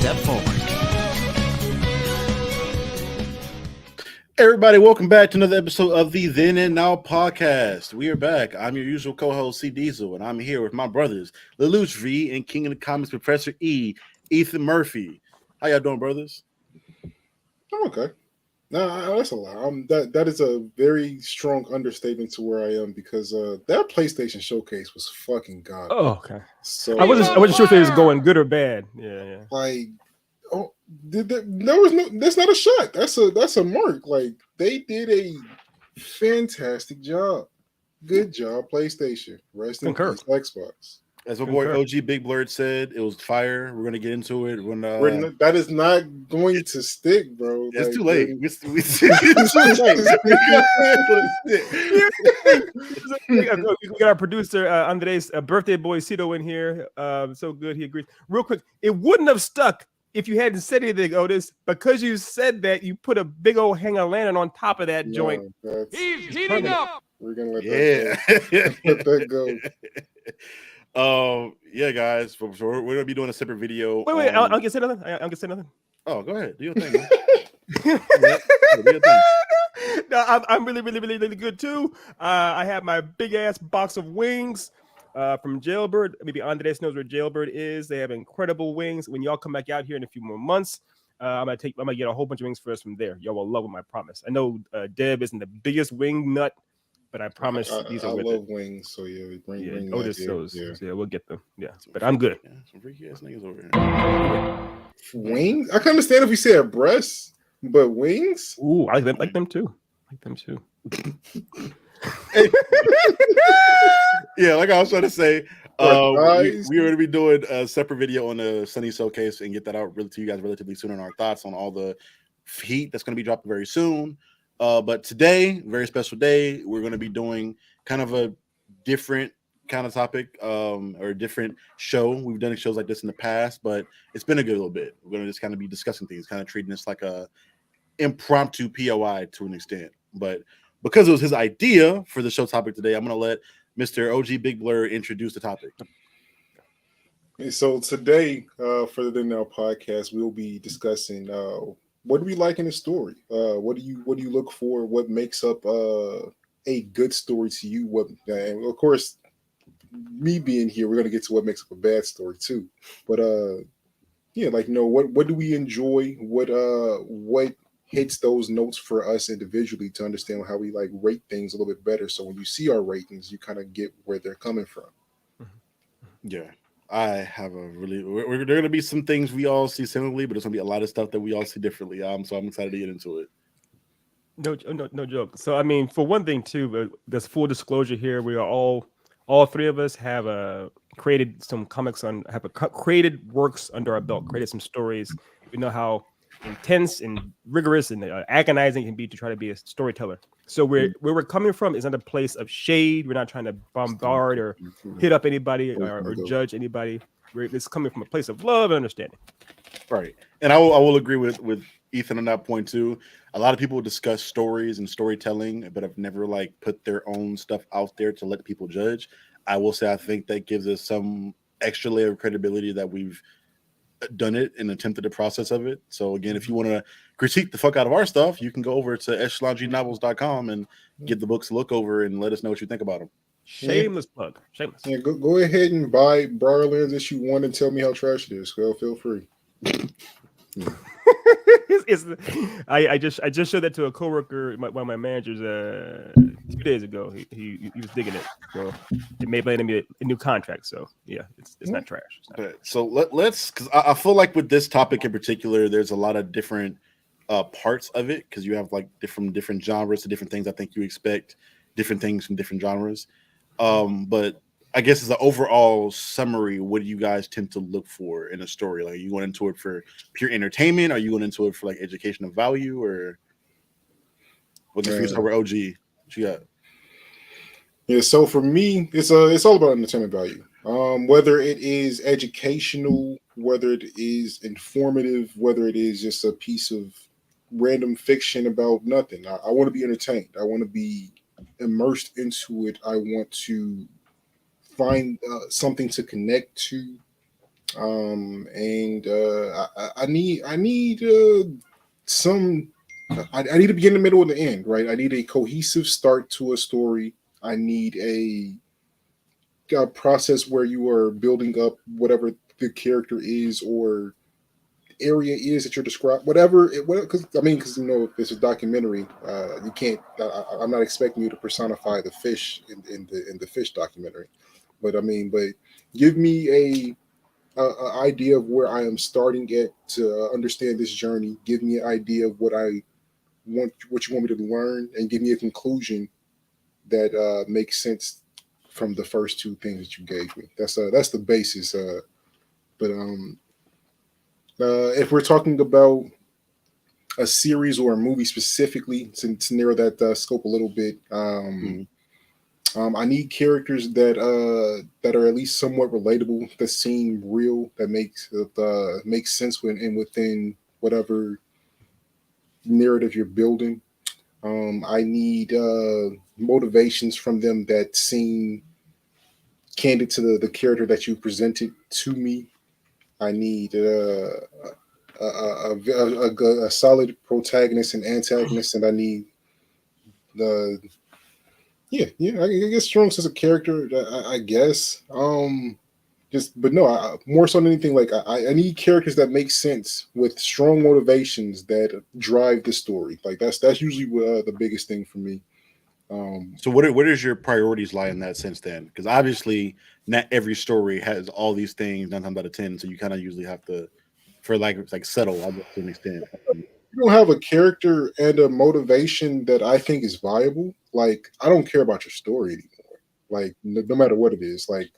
step forward. Everybody, welcome back to another episode of the Then and Now podcast. We are back. I'm your usual co-host, C. Diesel, and I'm here with my brothers, Lelouch V and King of the Comics, Professor E, Ethan Murphy. How y'all doing, brothers? I'm okay. No, that's a lie. That is a very strong understatement to where I am because that PlayStation showcase was fucking god. Oh, okay. So I wasn't sure if it was going good or bad. Yeah. Like, oh, that's not a shot. That's a mark. Like, they did a fantastic job. Good job, PlayStation. Rest in peace, Xbox. As my boy OG Big Blurred said, it was fire. We're gonna get into it when that is not going to stick, bro. It's like, too late. We got our producer Andres, birthday boy Cito in here. So good, he agrees. Real quick, it wouldn't have stuck if you hadn't said anything, Otis. Because you said that, you put a big old hanger lantern on top of that joint. He's heating up. We're gonna let that go. Yeah, guys. So we're gonna be doing a separate video. Wait, I'll get say nothing. I'll get say nothing. Oh, go ahead. Do your thing. Do your thing. No, I'm really good too. I have my big ass box of wings from Jailbird. Maybe Andres knows where Jailbird is. They have incredible wings. When y'all come back out here in a few more months, I'm gonna get a whole bunch of wings for us from there. Y'all will love them, I promise. I know Deb isn't the biggest wing nut, but I promise these are I with love it. wings, so yeah, bring Otis those. Yeah. So yeah, we'll get them. Yeah, but I'm good. Yeah, some freaky ass niggas over here. Wings? I can understand if you said breasts, but wings? Ooh, I like them too. Yeah, like I was trying to say, we're going to be doing a separate video on the Sunny Showcase and get that out to you guys relatively soon on our thoughts on all the heat that's going to be dropping very soon. But today, very special day, we're going to be doing kind of a different kind of topic or a different show. We've done shows like this in the past, but it's been a good little bit. We're going to just kind of be discussing things, kind of treating this like a impromptu POI to an extent. But because it was his idea for the show topic today, I'm going to let Mr. OG Big Blur introduce the topic. So today, for the Then Now podcast, we'll be discussing what do we like in a story? What do you look for? What makes up a good story to you? And of course, me being here, we're gonna get to what makes up a bad story too. But what do we enjoy? What hits those notes for us individually to understand how we like rate things a little bit better. So when you see our ratings, you kind of get where they're coming from. Yeah. I have a really. There are going to be some things we all see similarly, but there's going to be a lot of stuff that we all see differently. So I'm excited to get into it. No joke. So I mean, for one thing too, there's full disclosure here. We are all three of us have created some comics created works under our belt, created some stories. We know how intense and rigorous and agonizing it can be to try to be a storyteller. So where we're coming from is not a place of shade. We're not trying to bombard or hit up anybody or judge anybody. It's coming from a place of love and understanding. Right. And I will agree with Ethan on that point too. A lot of people discuss stories and storytelling, but have never like put their own stuff out there to let people judge. I will say I think that gives us some extra layer of credibility that we've done it and attempted the process of it. So again, if you want to critique the fuck out of our stuff, you can go over to echelonGnovels.com and give the books a look over and let us know what you think about them. Shameless plug. Shameless. Yeah, go ahead and buy Briarlands issue 1 and tell me how trash it is. Well, feel free. I just showed that to a coworker, one of my managers, 2 days ago. He was digging it, so it may land him a new contract. So yeah, it's not trash. It's not trash. So let's because I feel like with this topic in particular, there's a lot of different parts of it because you have like different genres to different things. I think you expect different things from different genres, but I guess as an overall summary, what do you guys tend to look for in a story? Like, are you going into it for pure entertainment? Are you going into it for like educational value, or what's the future over OG? What you got? Yeah, so for me, it's all about entertainment value. Whether it is educational, whether it is informative, whether it is just a piece of random fiction about nothing. I want to be entertained. I want to be immersed into it. I want to find something to connect to. And I need some. I need to begin, the middle, and the end. Right. I need a cohesive start to a story. I need a process where you are building up whatever the character is or area is that you're describing, whatever. Because if it's a documentary, you can't. I'm not expecting you to personify the fish in the fish documentary, but give me a idea of where I am starting at to understand this journey. Give me an idea of what you want me to learn, and give me a conclusion that makes sense from the first two things that you gave me. That's the basis. But if we're talking about a series or a movie specifically, to narrow that scope a little bit, I need characters that are at least somewhat relatable, that seem real, that makes sense within whatever narrative you're building. I need motivations from them that seem candid to the character that you presented to me. I need a solid protagonist and antagonist, and I need the I guess strong sense of character. I guess but no, more so than anything, like I need characters that make sense with strong motivations that drive the story. Like that's usually the biggest thing for me. So what is your priorities lie in that sense then? Because obviously not every story has all these things 9 times out of 10. So you kind of usually have to, for like settle, I guess, to an extent. You don't have a character and a motivation that I think is viable. Like I don't care about your story anymore. Like no matter what it is. Like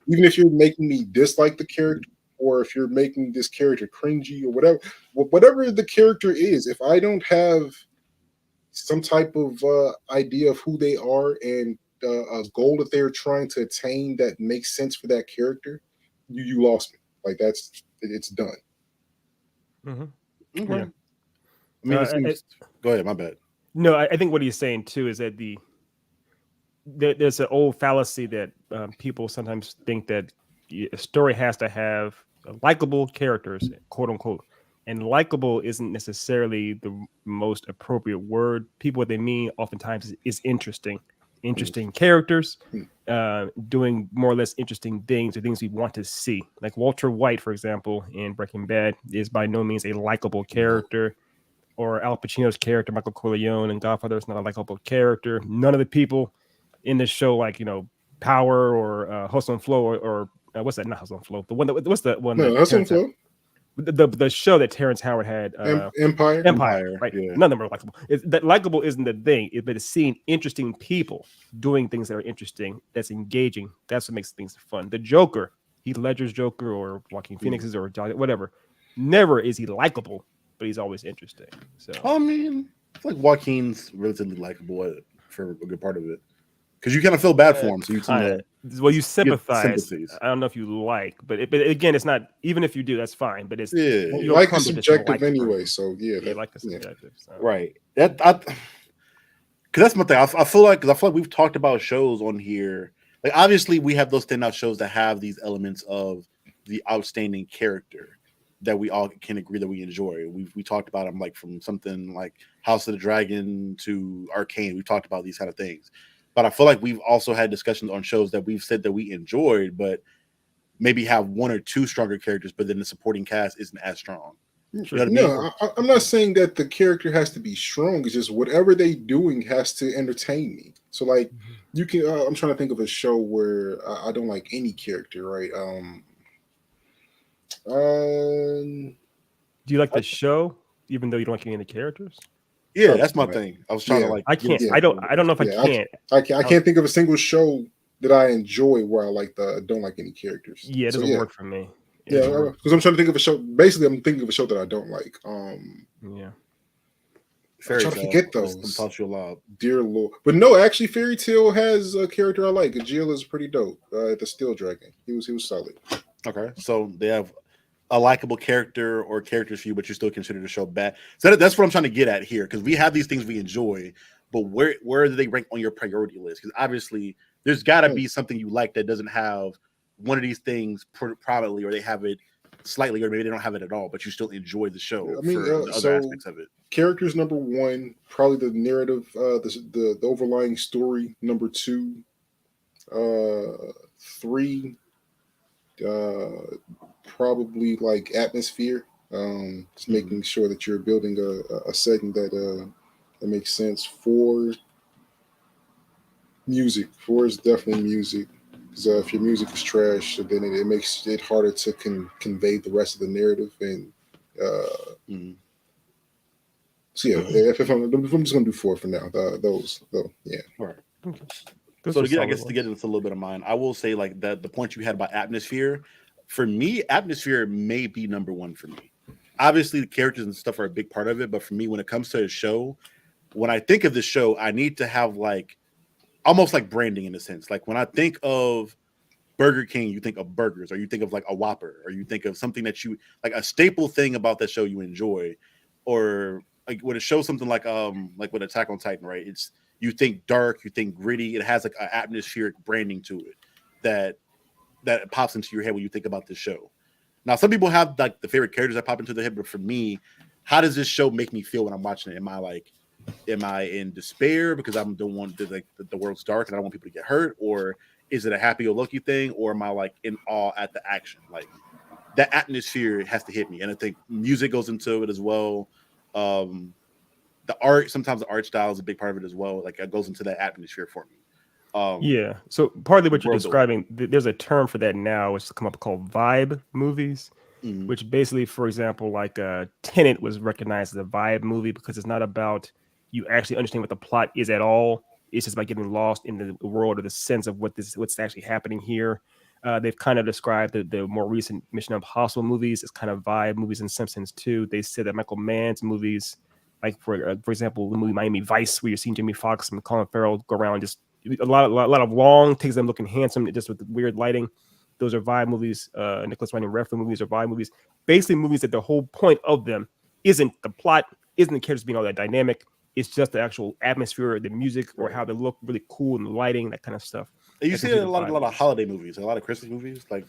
even if you're making me dislike the character, or if you're making this character cringy or whatever the character is, if I don't have some type of idea of who they are and a goal that they're trying to attain that makes sense for that character, you lost me. Like it's done. Mm-hmm. Okay. Yeah. Go ahead. My bad. No, I think what he's saying too is that there's an old fallacy that people sometimes think that a story has to have likable characters, quote unquote. And likable isn't necessarily the most appropriate word. People, what they mean oftentimes is interesting. Interesting characters doing more or less interesting things, or things we want to see. Like Walter White, for example, in Breaking Bad is by no means a likable character. Or Al Pacino's character, Michael Corleone, in Godfather, is not a likable character. None of the people in this show, like Power or Hustle and Flow, or what's that? Not Hustle and Flow. The one what's the one? No, Hustle and Flow. The show that Terrence Howard had, Empire, right? Yeah. None of them are likable. That likable isn't the thing, but it's seeing interesting people doing things that are interesting, that's engaging. That's what makes things fun. The Joker, Heath Ledger's Joker, or Joaquin Phoenix's, or whatever, never is he likable, but he's always interesting. So I feel like Joaquin's relatively likable for a good part of it, because you kind of feel bad for him, so you sympathize. I don't know if you like, but again, it's not. Even if you do, that's fine. But it's you like the subjective anyway. So you like the subjective, right? Because that's my thing. I feel like we've talked about shows on here. Like obviously, we have those standout shows that have these elements of the outstanding character that we all can agree that we enjoy. We talked about them, like from something like House of the Dragon to Arcane. We've talked about these kind of things. But I feel like we've also had discussions on shows that we've said that we enjoyed, but maybe have one or two stronger characters, but then the supporting cast isn't as strong. You know I'm not saying that the character has to be strong. It's just whatever they doing has to entertain me. So like you can, I'm trying to think of a show where I don't like any character, right? Do you like the show, even though you don't like any of the characters? Yeah, that's my thing. I was trying to I can't. I don't know if I can't. I can't think of a single show that I enjoy where I don't like any characters. Yeah, it doesn't work for me. Because I'm trying to think of a show. Basically, I'm thinking of a show that I don't like. Yeah. I'm trying to forget those. Dear Lord. But no, actually, Fairy Tale has a character I like. Jill is pretty dope. The Steel Dragon. He was solid. Okay, so they have a likable character or characters for you, but you still consider the show bad. So that's what I'm trying to get at here, because we have these things we enjoy, but where do they rank on your priority list? Because obviously there's got to be something you like that doesn't have one of these things prominently, or they have it slightly, or maybe they don't have it at all, but you still enjoy the show I mean, for the other aspects of it. Characters number one, probably the narrative, the overlying story number two, 3, probably like atmosphere. Just making sure that you're building a setting that makes sense. 4, music. 4 is definitely music. Because if your music is trash, then it makes it harder to convey the rest of the narrative. And so yeah, if I'm just gonna do 4 for now. Those though, yeah. All right. Okay. So to get into a little bit of mine, I will say like that the point you had about atmosphere, for me, atmosphere may be number 1 for me. Obviously, the characters and stuff are a big part of it, but for me, when it comes to a show, when I think of the show, I need to have like almost like branding in a sense. Like when I think of Burger King, you think of burgers, or you think of like a Whopper, or you think of something that you like a staple thing about that show you enjoy, or like when it shows something like with Attack on Titan, right? It's you think dark, you think gritty. It has like an atmospheric branding to it that pops into your head when you think about this show. Now, some people have like the favorite characters that pop into their head, but for me, how does this show make me feel when I'm watching it? Am I in despair because I don't want the world's dark and I don't want people to get hurt, or is it a happy-go-lucky thing, or am I like in awe at the action? Like that atmosphere has to hit me, and I think music goes into it as well. The art, sometimes the art style is a big part of it as well. Like it goes into that atmosphere for me. Yeah. So partly what you're describing, there's a term for that now, which has come up called vibe movies, which basically, for example, like Tenet was recognized as a vibe movie because it's not about you actually understand what the plot is at all. It's just about getting lost in the world or the sense of what's actually happening here. They've kind of described the more recent Mission Impossible movies as kind of vibe movies in some sense too. They said that Michael Mann's movies, like for example, the movie Miami Vice, where you're seeing Jamie Foxx and Colin Farrell go around just a lot of long takes them looking handsome, just with weird lighting. Those are vibe movies. Nicholas Winding Refn movies are vibe movies. Basically, movies that the whole point of them isn't the plot, isn't the characters being all that dynamic. It's just the actual atmosphere, the music, or how they look really cool and the lighting, that kind of stuff. And you see a lot of holiday movies, a lot of Christmas movies, like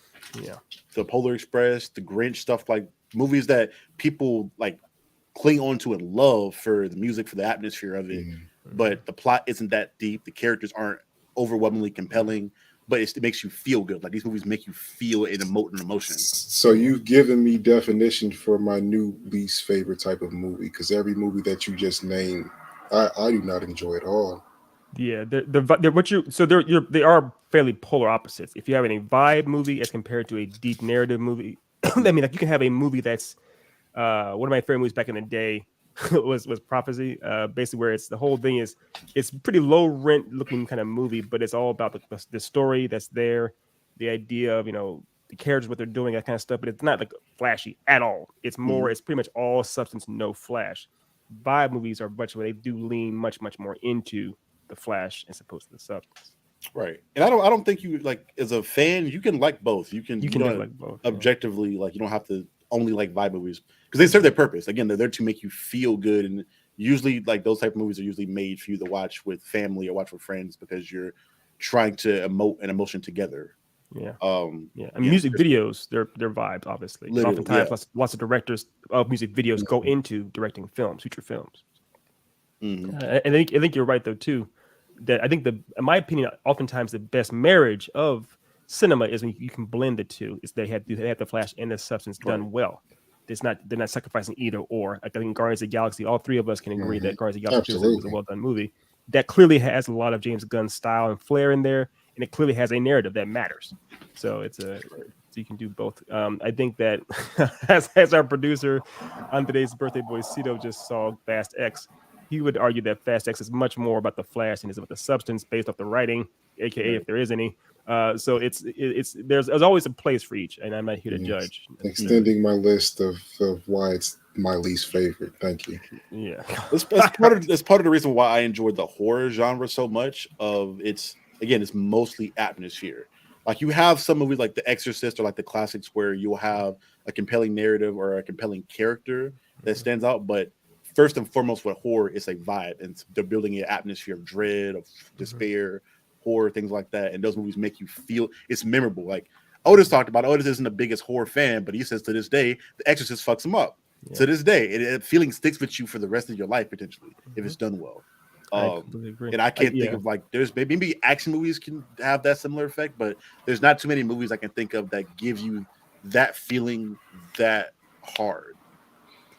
the Polar Express, the Grinch, stuff like movies that people like cling on to and love for the music, for the atmosphere of it. But the plot isn't that deep. The characters aren't overwhelmingly compelling, but it makes you feel good. Like these movies make you feel and emote an emotion. So you've given me definition for my new least favorite type of movie, because every movie that you just named, I do not enjoy at all. Yeah, they are fairly polar opposites. If you have a vibe movie as compared to a deep narrative movie, I mean, like you can have a movie that's one of my favorite movies back in the day was Prophecy. Basically, where it's the whole thing is it's pretty low rent looking kind of movie, but it's all about the story that's there, the idea of the characters, what they're doing, that kind of stuff. But it's not like flashy at all. It's more, it's pretty much all substance, no flash. Vibe movies are much where they do lean much more into the flash as opposed to the substance. Right. And I don't think you like as a fan, you can like both. You can like both objectively, like you don't have to only like vibe movies because they serve their purpose. Again, they're there to make you feel good, and usually like those type of movies are usually made for you to watch with family or watch with friends because you're trying to emote an emotion together. And music videos, they're vibes, obviously. Oftentimes lots of directors of music videos go into directing films, feature films. And I think you're right though too, that I think in my opinion, oftentimes the best marriage of cinema is when you can blend the two. Is they have the flash and the substance done well. They're not sacrificing either or. Like I think Guardians of the Galaxy, all three of us can agree that Guardians of the Galaxy was a well done movie that clearly has a lot of James Gunn style and flair in there, and it clearly has a narrative that matters. So so you can do both. I think that as our producer on today's birthday boy Cito just saw Fast X, he would argue that Fast X is much more about the flash and is about the substance based off the writing, aka if there is any. So there's always a place for each, and I'm not here to judge. Extending my list of why it's my least favorite. Thank you. Yeah, that's part of the reason why I enjoyed the horror genre so much. It's mostly atmosphere. Like you have some movies like The Exorcist or like the classics where you'll have a compelling narrative or a compelling character that stands out, but first and foremost with horror, it's a vibe, and they're building an atmosphere of dread, of despair, horror, things like that. And those movies make you feel it's memorable. Like Otis talked about. Otis isn't the biggest horror fan, but he says to this day, The Exorcist fucks him up. Yeah. To this day, it feeling sticks with you for the rest of your life potentially if it's done well. I completely agree. And I can't think of like there's maybe action movies can have that similar effect, but there's not too many movies I can think of that give you that feeling that hard.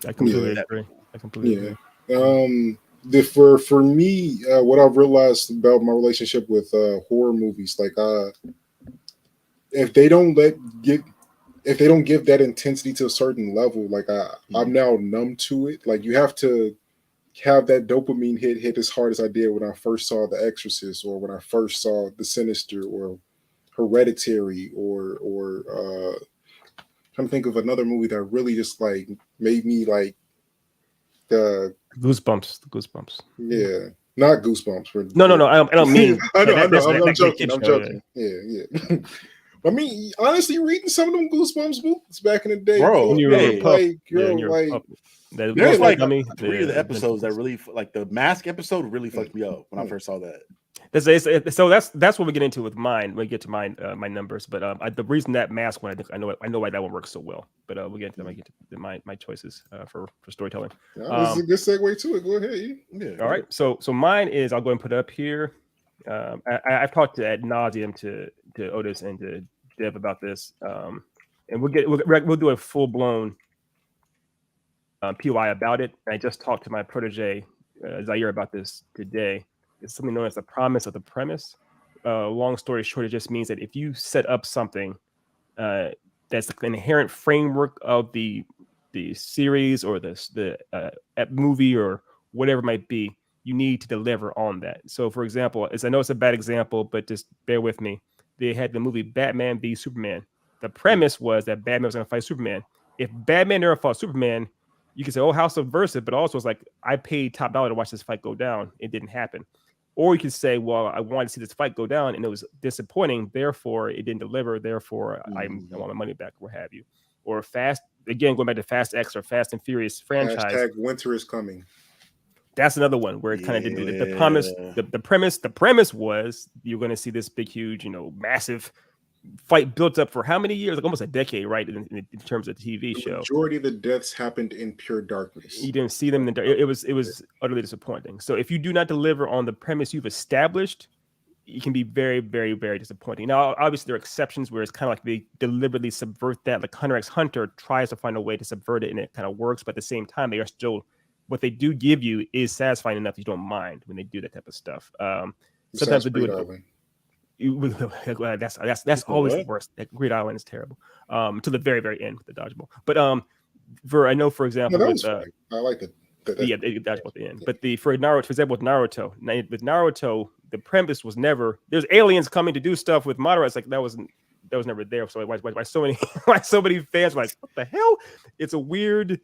I completely agree. I completely agree. For me, what I've realized about my relationship with horror movies, like if they don't give that intensity to a certain level, like I'm now numb to it. Like you have to have that dopamine hit as hard as I did when I first saw The Exorcist, or when I first saw The Sinister, or Hereditary, or trying to think of another movie that really just like made me like Goosebumps. Yeah, not Goosebumps. No. I don't mean. I know. I'm joking. I'm joking. Yeah. I mean, honestly, reading some of them Goosebumps books back in the day, bro. There's like 3 of the episodes that really, like the mask episode, really fucked me up when I first saw that. So that's what we get into with mine. When we get to my numbers, but the reason that mask one, I know why that one works so well. But we'll get to my choices for storytelling. This is a good segue to it. Go ahead. Yeah. All right. So mine is, I'll go and put it up here. I've talked ad nauseum to Otis and to Dev about this, and we'll do a full blown POI about it. I just talked to my protege Zaire about this today. It's something known as the promise of the premise. Long story short, it just means that if you set up something that's the inherent framework of the series or the movie or whatever it might be, you need to deliver on that. So, for example, I know it's a bad example, but just bear with me. They had the movie Batman v Superman. The premise was that Batman was going to fight Superman. If Batman never fought Superman, you can say, oh, how subversive, but also it's like, I paid top dollar to watch this fight go down. It didn't happen. Or you can say, well, I wanted to see this fight go down and it was disappointing. Therefore, it didn't deliver. Therefore, I want my money back, what have you. Or going back to Fast X or Fast and Furious franchise. # winter is coming. That's another one where it kind of didn't do it. The promise, the premise was you're going to see this big, huge, massive fight built up for how many years? Like almost a decade, right? In terms of the TV show. The majority of the deaths happened in pure darkness. You didn't see them in the dark. It was utterly disappointing. So if you do not deliver on the premise you've established, it can be very, very, very disappointing. Now, obviously, there are exceptions where it's kind of like they deliberately subvert that. Like Hunter x Hunter tries to find a way to subvert it, and it kind of works. But at the same time, they are still, what they do give you is satisfying enough that you don't mind when they do that type of stuff. Sometimes they do it. That's always the worst. That Great Island is terrible. To the very, very end with the dodgeball. But for example, I like it. Dodgeball at the end. But for example, with Naruto, the premise was never there's aliens coming to do stuff with Madara. It's like that was never there. So why so many fans were like, what the hell? It's a weird.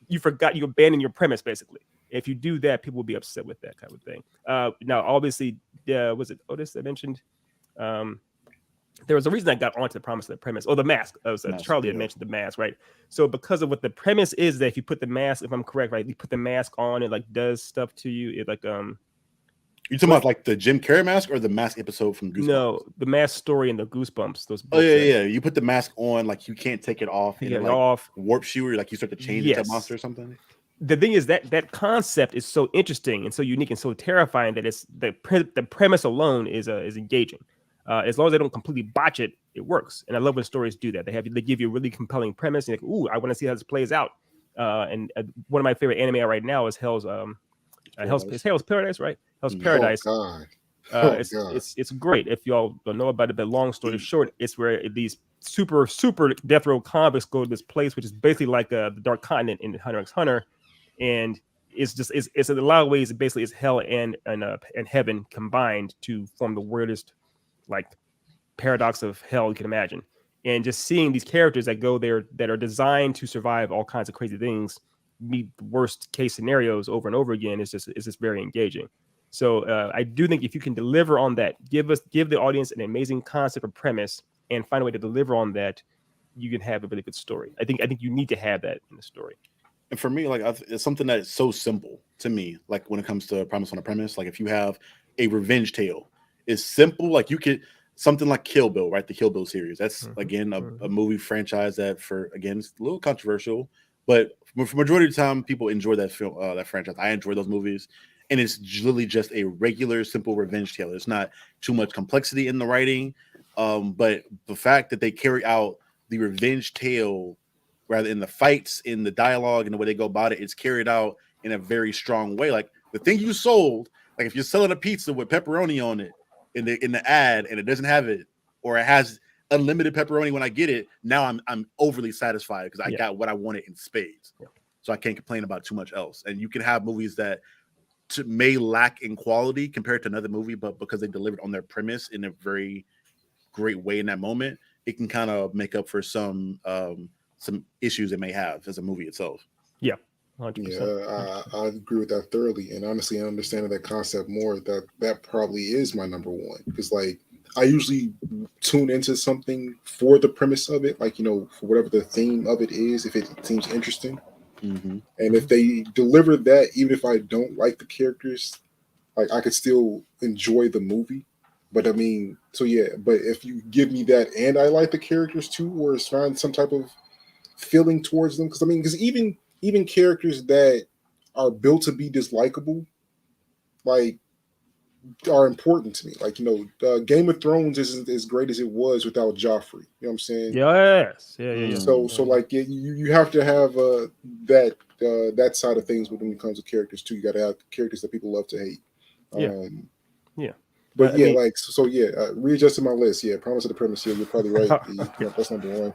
You forgot, you abandoned your premise basically. If you do that, people will be upset with that kind of thing. Now, obviously, was it Otis that mentioned? There was a reason I got onto the promise of the premise. Oh, the mask. Charlie had mentioned the mask, right? So because of what the premise is, that if you put the mask, if I'm correct, right, you put the mask on, it like does stuff to you. It like You talking about like the Jim Carrey mask or the mask episode from Goosebumps? No, the mask story and the Goosebumps. Those. Oh yeah. You put the mask on, like you can't take it off. You get it off. Warps you, or like you start to change into a monster or something. The thing is that concept is so interesting and so unique and so terrifying that it's the premise alone is engaging. As long as they don't completely botch it, it works. And I love when stories do that. They give you a really compelling premise, and you're like, ooh, I want to see how this plays out. And one of my favorite anime right now is Hell's Paradise, right? Hell's Paradise. Oh, God. It's great. If y'all don't know about it, but long story short, it's where these super death row convicts go to this place, which is basically like the Dark Continent in Hunter x Hunter. And it's in a lot of ways, basically it's hell and heaven combined to form the weirdest like paradox of hell you can imagine. And just seeing these characters that go there that are designed to survive all kinds of crazy things, meet the worst case scenarios over and over again, is just very engaging. So I do think if you can deliver on that, give the audience an amazing concept or premise, and find a way to deliver on that, you can have a really good story. I think you need to have that in the story. And for me, like it's something that's so simple to me. Like when it comes to promise on a premise, like if you have a revenge tale, it's simple. Like you could, something like Kill Bill, right? The Kill Bill series. That's again a movie franchise that, for again, it's a little controversial, but for majority of the time, people enjoy that film, that franchise. I enjoy those movies, and it's literally just a regular, simple revenge tale. It's not too much complexity in the writing, but the fact that they carry out the revenge tale, rather in the fights, in the dialogue, and the way they go about it, it's carried out in a very strong way. Like the thing you sold, like if you're selling a pizza with pepperoni on it in the ad, and it doesn't have it, or it has unlimited pepperoni when I get it, now I'm overly satisfied because I got what I wanted in spades. So I can't complain about too much else. And you can have movies that may lack in quality compared to another movie, but because they delivered on their premise in a very great way in that moment, it can kind of make up for some issues it may have as a movie itself. Yeah. 100%. Yeah, I agree with that thoroughly, and honestly, understanding that concept more, that probably is my number one, because like I usually tune into something for the premise of it, like, you know, for whatever the theme of it is, if it seems interesting, and if they deliver that, even if I don't like the characters, like I could still enjoy the movie. But I mean, so yeah, but if you give me that and I like the characters too, or find some type of feeling towards them, because I mean, because even characters that are built to be dislikable, like, are important to me. Like, you know, Game of Thrones isn't as great as it was without Joffrey. You know what I'm saying? Yes. Yeah. So like, you have to have that side of things when it comes to characters too. You got to have characters that people love to hate. But I mean, like, so readjusting my list. Yeah, Promise of the Premise. Yeah, you're probably right. That's number one.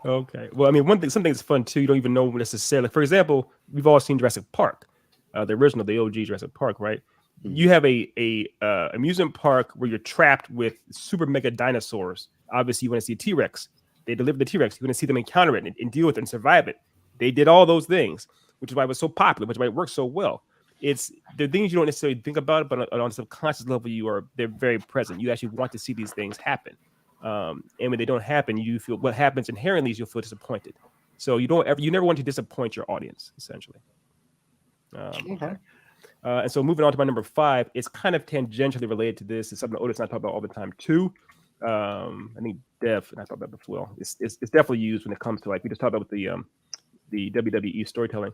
Okay. Well, I mean, something that's fun too. You don't even know necessarily. For example, we've all seen Jurassic Park, the original, the OG Jurassic Park, right? You have a amusement park where you're trapped with super mega dinosaurs. Obviously, you want to see a T-Rex. They delivered the T-Rex. You want to see them encounter it and deal with it and survive it. They did all those things, which is why it was so popular, which is why it worked so well. It's the things you don't necessarily think about it, but on a subconscious level, they're very present. You actually want to see these things happen. And when they don't happen, you feel what happens inherently is you'll feel disappointed. So you never want to disappoint your audience, essentially. Okay. And so moving on to my number 5, it's kind of tangentially related to this. It's something Otis and I talk about all the time too. I think Dev and I talked about it before. It's definitely used when it comes to, like we just talked about with the WWE storytelling.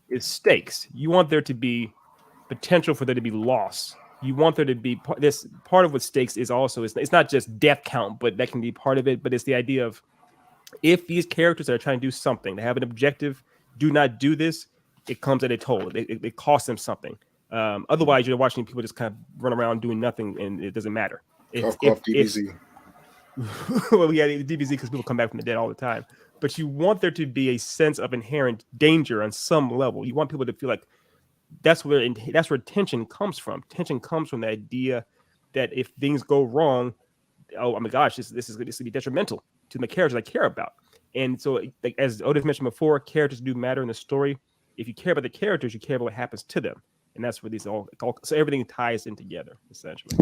Is stakes. You want there to be potential for there to be loss. You want there to be this part of what stakes is also. It's not just death count, but that can be part of it. But it's the idea of if these characters that are trying to do something, they have an objective, do not do this, it comes at a toll. It costs them something. Otherwise, you're watching people just kind of run around doing nothing, and it doesn't matter. Off DBZ. Well, yeah, DBZ because people come back from the dead all the time. But you want there to be a sense of inherent danger on some level. You want people to feel like that's where tension comes from. Tension comes from the idea that if things go wrong, oh my gosh, this is going to be detrimental to the characters I care about. And so, like, as Otis mentioned before, characters do matter in the story. If you care about the characters, you care about what happens to them. And that's where these all so everything ties in together, essentially.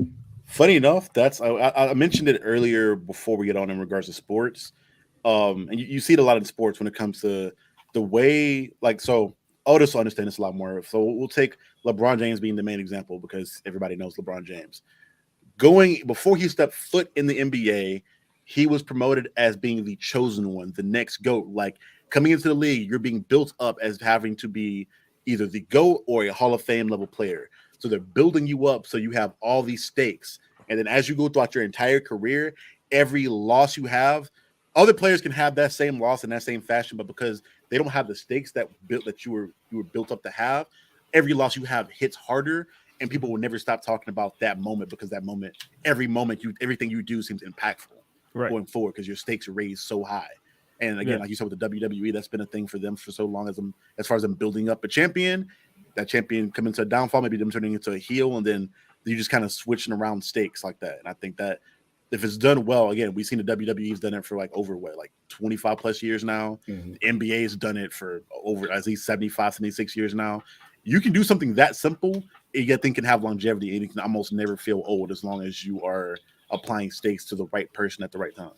Funny enough, I mentioned it earlier before we get on in regards to sports. And you see it a lot in sports when it comes to the way, like, so Otis will understand this a lot more. So we'll take LeBron James being the main example because everybody knows LeBron James. Before he stepped foot in the NBA, he was promoted as being the chosen one, the next GOAT. Like, coming into the league, you're being built up as having to be either the GOAT or a Hall of Fame level player. So they're building you up so you have all these stakes. And then as you go throughout your entire career, every loss you have, other players can have that same loss in that same fashion, but because they don't have the stakes that you were built up to have, every loss you have hits harder, and people will never stop talking about that moment because that moment, everything you do seems impactful going forward because your stakes are raised so high. And again, like you said with the WWE, that's been a thing for them for so long as far as them building up a champion, that champion coming to a downfall, maybe them turning into a heel, and then you just kind of switching around stakes like that. And I think that if it's done well, again, we've seen the WWE's done it for like 25 plus years now. Mm-hmm. The NBA's done it for over at least 75, 76 years now. You can do something that simple, and yet thing can have longevity, and you can almost never feel old as long as you are applying stakes to the right person at the right time.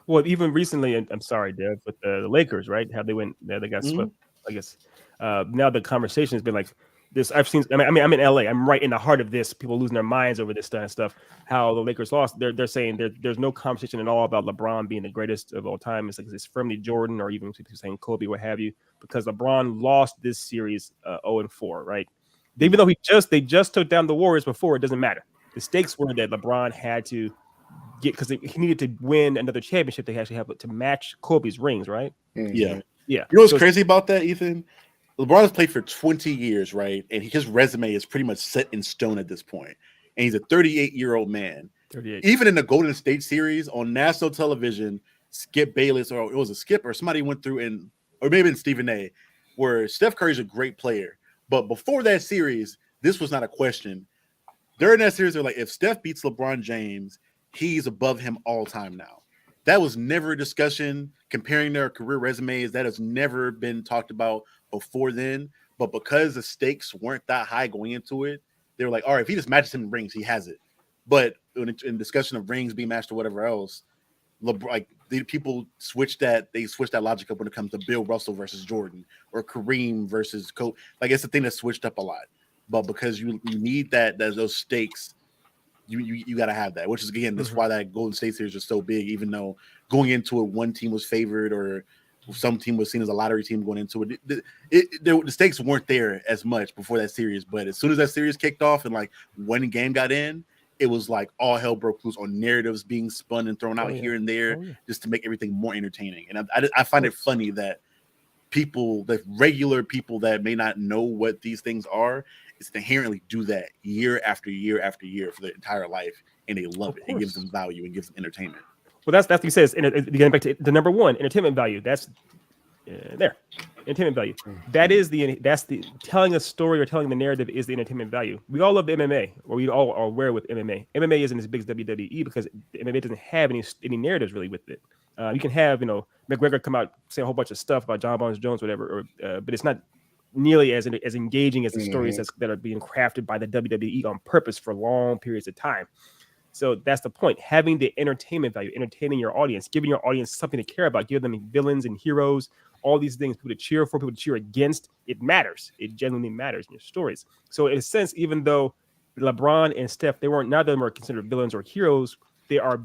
Well, even recently, I'm sorry, Dev, but the Lakers, right? How they went, they got swept, I guess. Now the conversation has been like, this. I've seen. I mean, I'm in LA. I'm right in the heart of this. People losing their minds over this kind of stuff. How the Lakers lost. They're saying there's no conversation at all about LeBron being the greatest of all time. It's like it's firmly Jordan, or even people saying Kobe, what have you, because LeBron lost this series 0-4. Right. Even though they just took down the Warriors before, it doesn't matter. The stakes were that LeBron had to get, because he needed to win another championship. They actually have to match Kobe's rings, right? Yeah. Yeah. You know what's crazy about that, Ethan? LeBron has played for 20 years, right? And his resume is pretty much set in stone at this point. And he's a 38-year-old man. 38. Even in the Golden State series on national television, Skip Bayless, or it was a Skip or somebody went through, or maybe in Stephen A., where Steph Curry's a great player. But before that series, this was not a question. During that series, they're like, if Steph beats LeBron James, he's above him all time now. That was never a discussion comparing their career resumes. That has never been talked about before then. But because the stakes weren't that high going into it, they were like, all right, if he just matches him in rings, he has it. But in discussion of rings being matched or whatever else, people switched that logic up when it comes to Bill Russell versus Jordan or Kareem versus Kobe. Like, it's the thing that switched up a lot. But because you need those stakes, you got to have that, which is, again, that's why that Golden State series is so big, even though going into it, one team was favored or some team was seen as a lottery team going into it. The stakes weren't there as much before that series, but as soon as that series kicked off and like one game got in, it was like all hell broke loose on narratives being spun and thrown out here and there just to make everything more entertaining. And I find it funny that regular people that may not know what these things are, is inherently do that year after year after year for their entire life, and they love it. It gives them value and gives them entertainment. Well, that's what he says. And getting back to the number one, entertainment value. That's there, entertainment value. That's the telling a story or telling the narrative is the entertainment value. We all love the MMA, or we all are aware with MMA. MMA isn't as big as WWE because MMA doesn't have any narratives really with it. You can have McGregor come out say a whole bunch of stuff about John Bones Jones, whatever, but it's not nearly as engaging as the stories that are being crafted by the WWE on purpose for long periods of time. So that's the point. Having the entertainment value, entertaining your audience, giving your audience something to care about, giving them villains and heroes, all these things, people to cheer for, people to cheer against. It matters. It genuinely matters in your stories. So in a sense, even though LeBron and Steph, neither of them are considered villains or heroes, they are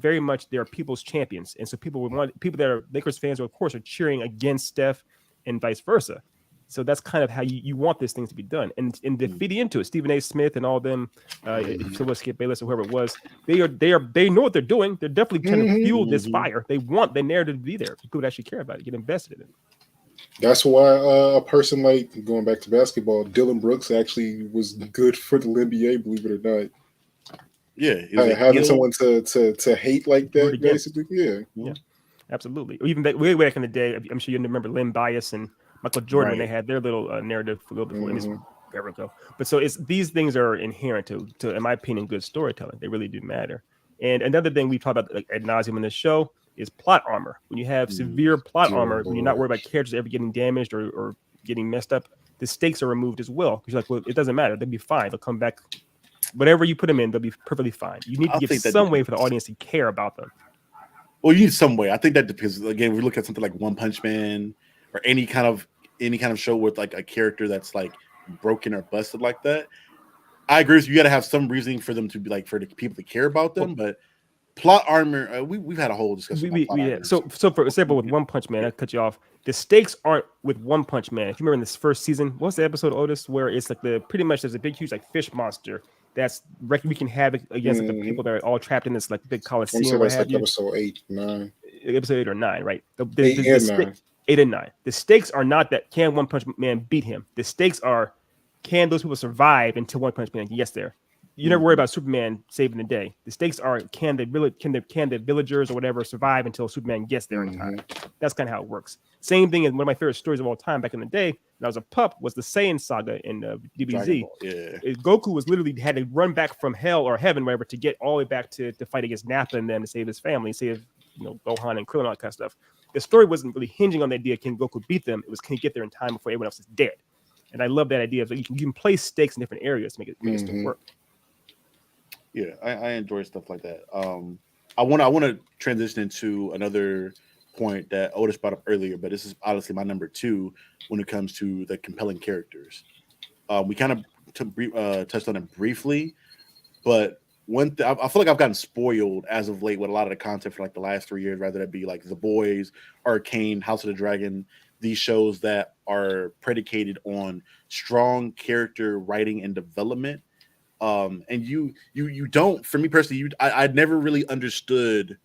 people's champions. And so people that are Lakers fans, of course, are cheering against Steph and vice versa. So that's kind of how you want this thing to be done. And to feed into it, Stephen A. Smith and all them, Skip Bayless or whoever it was, they know what they're doing. They're definitely trying to fuel this fire. They want the narrative to be there. People would actually care about it, get invested in it. That's why a person like, going back to basketball, Dylan Brooks actually was good for the NBA, believe it or not. Yeah, having someone to hate like that, basically. Yeah, absolutely. Or even way back in the day, I'm sure you remember Len Bias and Michael Jordan when they had their little narrative a little before this forever ago. But so these things are inherent to, in my opinion, good storytelling. They really do matter. And another thing we talk about ad nauseum in this show is plot armor. When you have severe plot armor, when you're not worried about characters ever getting damaged or getting messed up, the stakes are removed as well. You're like, well, it doesn't matter. They'll be fine. They'll come back. Whatever you put them in, they'll be perfectly fine. You need to give some way for the audience to care about them. Well, you need some way. I think that depends. Again, we look at something like One Punch Man or any kind of show with like a character that's like broken or busted like that. I agree with you. You got to have some reasoning for them to be like, for the people to care about them. But plot armor, we've had a whole discussion. So for example, with One Punch Man, I cut you off. The stakes aren't with One Punch Man. If you remember in this first season, what's the episode, Otis, where it's like pretty much there's a big, huge like fish monster that's wreaking havoc against like, the people that are all trapped in this like big coliseum. That's like episode 8, 9. Episode 8 or 9, right? 8 and 9. The stakes are not that can One Punch Man beat him. The stakes are, can those people survive until One Punch Man gets there? You never worry about Superman saving the day. The stakes are, can the villagers or whatever survive until Superman gets there in time? That's kind of how it works. Same thing as one of my favorite stories of all time back in the day when I was a pup was the Saiyan saga in DBZ. Goku was literally had to run back from hell or heaven, whatever, to get all the way back to fight against Nappa and then to save his family, save Gohan and Krillin and all that kind of stuff. The story wasn't really hinging on the idea can Goku beat them. It was can he get there in time before everyone else is dead. And I love that idea of you can place stakes in different areas to make it still work. Yeah, I enjoy stuff like that. I want to transition into another point that Otis brought up earlier, but this is honestly my number 2 when it comes to the compelling characters. We kind of touched on it briefly, but I feel like I've gotten spoiled as of late with a lot of the content for like the last 3 years, rather that be like The Boys, Arcane, House of the Dragon, these shows that are predicated on strong character writing and development. And you don't, for me personally, I never really understood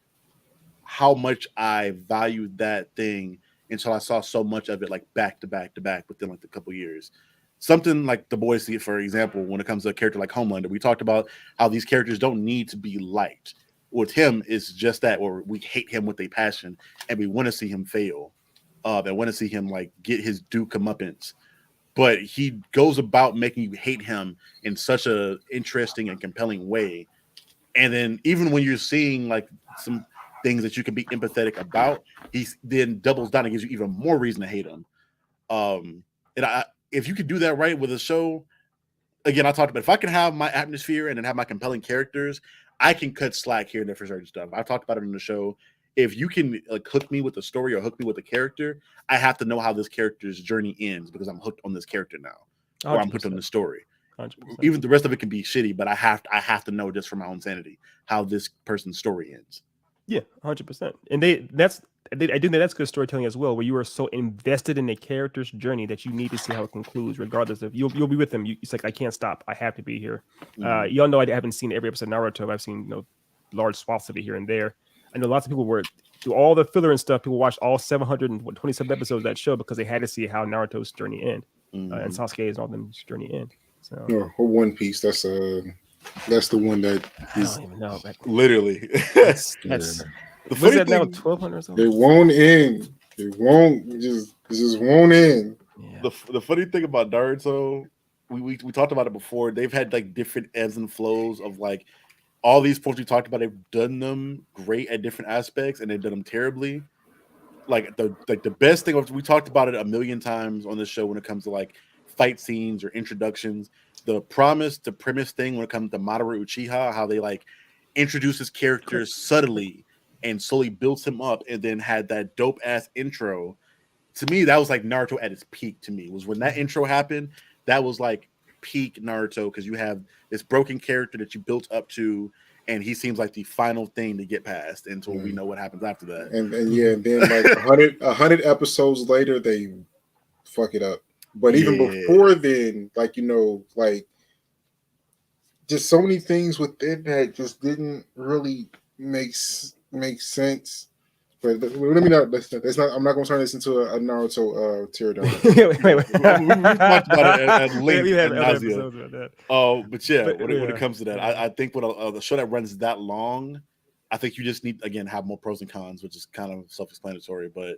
how much I valued that thing until I saw so much of it like back to back to back within like a couple years. Something like The Boys, for example, when it comes to a character like Homelander, we talked about how these characters don't need to be liked. With him, it's just that, or we hate him with a passion, and we want to see him fail, and want to see him like get his due comeuppance. But he goes about making you hate him in such a interesting and compelling way. And then even when you're seeing like some things that you can be empathetic about, he then doubles down and gives you even more reason to hate him. And if you could do that right with a show, again, I talked about if I can have my atmosphere and then have my compelling characters, I can cut slack here and there for certain stuff. I've talked about it in the show. If you can like hook me with a story or hook me with a character, I have to know how this character's journey ends because I'm hooked on this character now, or 100%. I'm hooked on the story. 100%. Even the rest of it can be shitty, but I have to know just for my own sanity how this person's story ends. Yeah, 100%. And I do think that's good storytelling as well, where you are so invested in a character's journey that you need to see how it concludes, regardless of you'll be with them. It's like I can't stop. I have to be here. Y'all know I haven't seen every episode of Naruto. I've seen large swaths of it here and there. I know lots of people were through all the filler and stuff. People watched all 727 episodes of that show because they had to see how Naruto's journey end and Sasuke's and all them journey end. So or One Piece. That's the one that is, I don't even know. Literally. That's the funny that thing, now 1,200 or something? It won't end. It just won't end. Yeah. The funny thing about Naruto, we talked about it before. They've had like different ebbs and flows of like all these points we talked about. They've done them great at different aspects, and they've done them terribly. Like the best thing, we talked about it a million times on this show when it comes to like fight scenes or introductions. The premise thing when it comes to Mamoru Uchiha, how they like introduce his character subtly and slowly builds him up, and then had that dope ass intro. To me, that was like Naruto at its peak. To me, was when that intro happened. That was like peak Naruto, because you have this broken character that you built up to, and he seems like the final thing to get past until we know what happens after that. And then like 100 episodes later, they fuck it up. But even before then, like like just so many things within that just didn't really make sense. But let me not. That's not. I'm not going to turn this into a Naruto teardown. We've talked about it at length. We had other episodes about that. But yeah, when it comes to that, I think with a show that runs that long, I think you just need again have more pros and cons, which is kind of self-explanatory. But